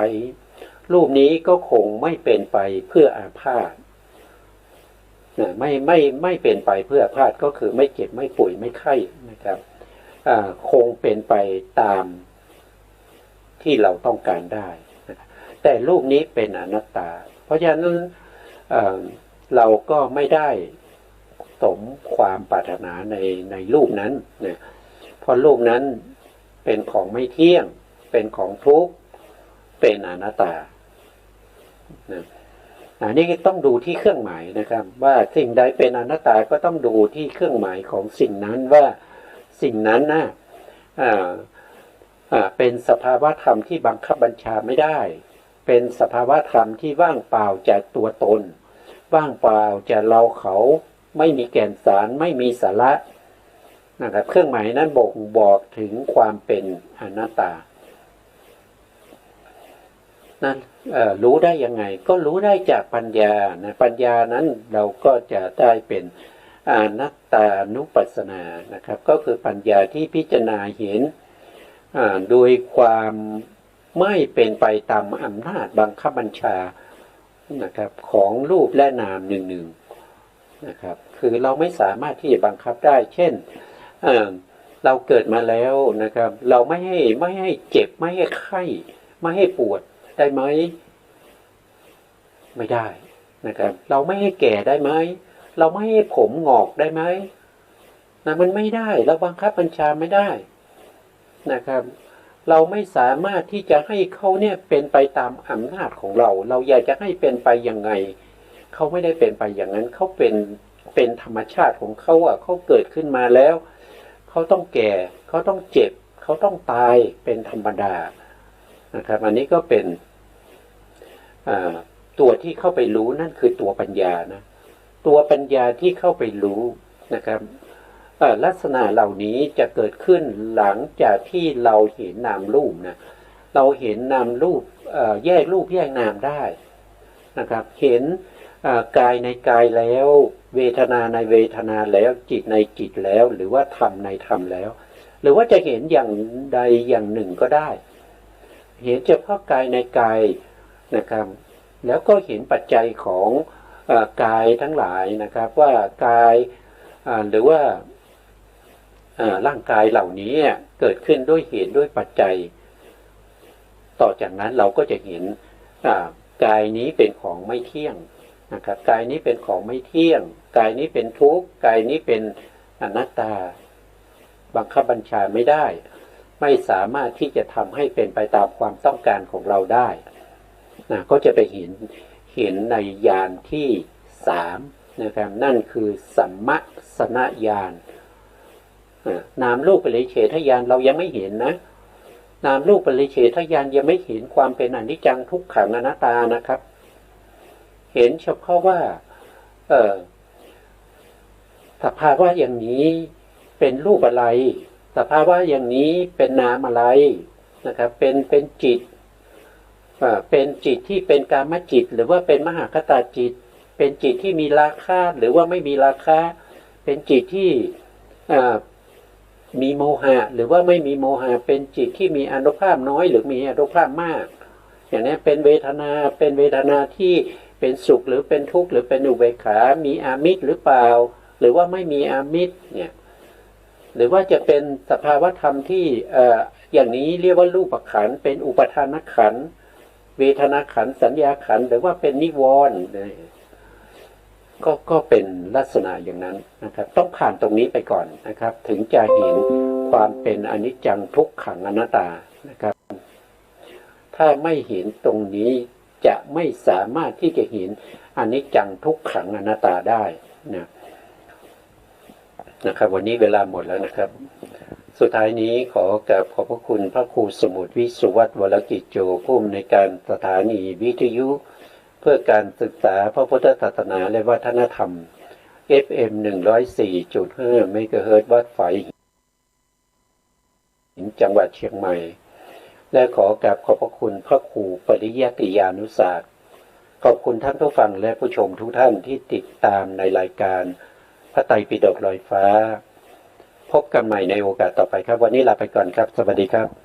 รูปนี้ก็คงไม่เป็นไปเพื่ออาพาธไม่เป็นไปเพื่ออาพาธก็คือไม่เจ็บไม่ป่วยไม่ไข้นะครับคงเป็นไปตามที่เราต้องการได้นะครับแต่รูปนี้เป็นอนัตตาเพราะฉะนั้นเราก็ไม่ได้สมความปรารถนาในรูปนั้นนะเพราะรูปนั้นเป็นของไม่เที่ยงเป็นของทุกข์เป็นอนัตตานะอันนี้ต้องดูที่เครื่องหมายนะครับว่าสิ่งใดเป็นอนัตตาก็ต้องดูที่เครื่องหมายของสิ่งนั้นว่าสิ่งนั้นนะเป็นสภาวะธรรมที่บังคับบัญชาไม่ได้เป็นสภาวะธรรมที่ว่างเปล่าจากตัวตนว่างเปล่าจากเราเขาไม่มีแก่นสารไม่มีสาระนะครับเครื่องหมายนั้นบอกถึงความเป็นอนัตตานั้นรู้ได้ยังไงก็รู้ได้จากปัญญานะปัญญานั้นเราก็จะได้เป็นอนัตตานุปัสสนานะครับก็คือปัญญาที่พิจารณาเห็นโดยความไม่เป็นไปตามอำนาจบังคับบัญชานะครับของรูปและนามหนึ่งนะครับคือเราไม่สามารถที่จะบังคับได้เช่นเราเกิดมาแล้วนะครับเราไม่ให้เจ็บไม่ให้ไข้ไม่ให้ปวดได้ไหมไม่ได้นะครับเราไม่ให้แก่ได้ไหมเราไม่ให้ผมงอกได้ไหมนะมันไม่ได้เราบังคับบัญชาไม่ได้นะครับเราไม่สามารถที่จะให้เขาเนี่ยเป็นไปตามอำนาจของเราอยากจะให้เป็นไปยังไงเขาไม่ได้เป็นไปอย่างนั้นเขาเป็นธรรมชาติของเขาเขาเกิดขึ้นมาแล้วเขาต้องแก่เขาต้องเจ็บเขาต้องตายเป็นธรรมดานะครับอันนี้ก็เป็นตัวที่เข้าไปรู้นั่นคือตัวปัญญานะตัวปัญญาที่เข้าไปรู้นะครับลักษณะเหล่านี้จะเกิดขึ้นหลังจากที่เราเห็นนามรูปนะเราเห็นนามรูปแยกรูปแยกนามได้นะครับเห็นกายในกายแล้วเวทนาในเวทนาแล้วจิตในจิตแล้วหรือว่าธรรมในธรรมแล้วหรือว่าจะเห็นอย่างใดอย่างหนึ่งก็ได้เห็นเฉพาะกายในกายนะครับแล้วก็เห็นปัจจัยของกายทั้งหลายนะครับว่ากายหรือว่าร่างกายเหล่านี้เกิดขึ้นด้วยเหตุด้วยปัจจัยต่อจากนั้นเราก็จะเห็นกายนี้เป็นของไม่เที่ยงนะครับกายนี้เป็นของไม่เที่ยงกายนี้เป็นทุกข์กายนี้เป็นอนัตตาบังคับบัญชาไม่ได้ไม่สามารถที่จะทำให้เป็นไปตามความต้องการของเราได้ก็จะไปเห็นในญาณที่3นะครับนั่นคือสัมมัสนญาณนามรูปปริเฉทญาณเรายังไม่เห็นนะ นามรูปปริเฉทญาณยังไม่เห็นความเป็นอนิจจังทุกขังอนัตตานะครับ เห็นเฉพาะว่าสภาวะอย่างนี้เป็นรูปอะไรสภาวะอย่างนี้เป็นนามอะไรนะครับเป็นจิตเป็นจิตที่เป็นกามจิตหรือว่าเป็นมหคตาจิตเป็นจิตที่มีราคะหรือว่าไม่มีราคะเป็นจิตที่มีโมหะหรือว่าไม่มีโมหะเป็นจิตที่มีอานุภาพน้อยหรือมีอานุภาพมากอย่างนี้เป็นเวทนาที่เป็นสุขหรือเป็นทุกข์หรือเป็นอุเบกขามีอามิตรหรือเปล่าหรือว่าไม่มีอามิตรเนี่ยหรือว่าจะเป็นสภาวธรรมที่อย่างนี้เรียกว่ารูปขันธ์เป็นอุปทานขันธ์เวทนาขันธ์สัญญาขันธ์หรือว่าเป็นนิวรณ์ก็เป็นลักษณะอย่างนั้นนะครับต้องผ่านตรงนี้ไปก่อนนะครับถึงจะเห็นความเป็นอนิจจังทุกขังอนัตตานะครับถ้าไม่เห็นตรงนี้จะไม่สามารถที่จะเห็นอนิจจังทุกขังอนัตตาได้นะครับวันนี้เวลาหมดแล้วนะครับสุดท้ายนี้ขอกราบขอบพระคุณพระครูสมุทรวิสุวัฒน์วรกิจโจผู้อำนวยการสถานีวิทยุเพื่อการศึกษาพระพุทธศาสนาและวัฒนธรรม FM 104.5 เมกะเฮิรตซ์วัดฝายหินจังหวัดเชียงใหม่และขอกราบขอบพระคุณพระครูปริยัติยานุศาสตร์ขอบคุณท่านผู้ฟังและผู้ชมทุกท่านที่ติดตามในรายการพระไตรปิฎกลอยฟ้าพบกันใหม่ในโอกาสต่อไปครับวันนี้ลาไปก่อนครับสวัสดีครับ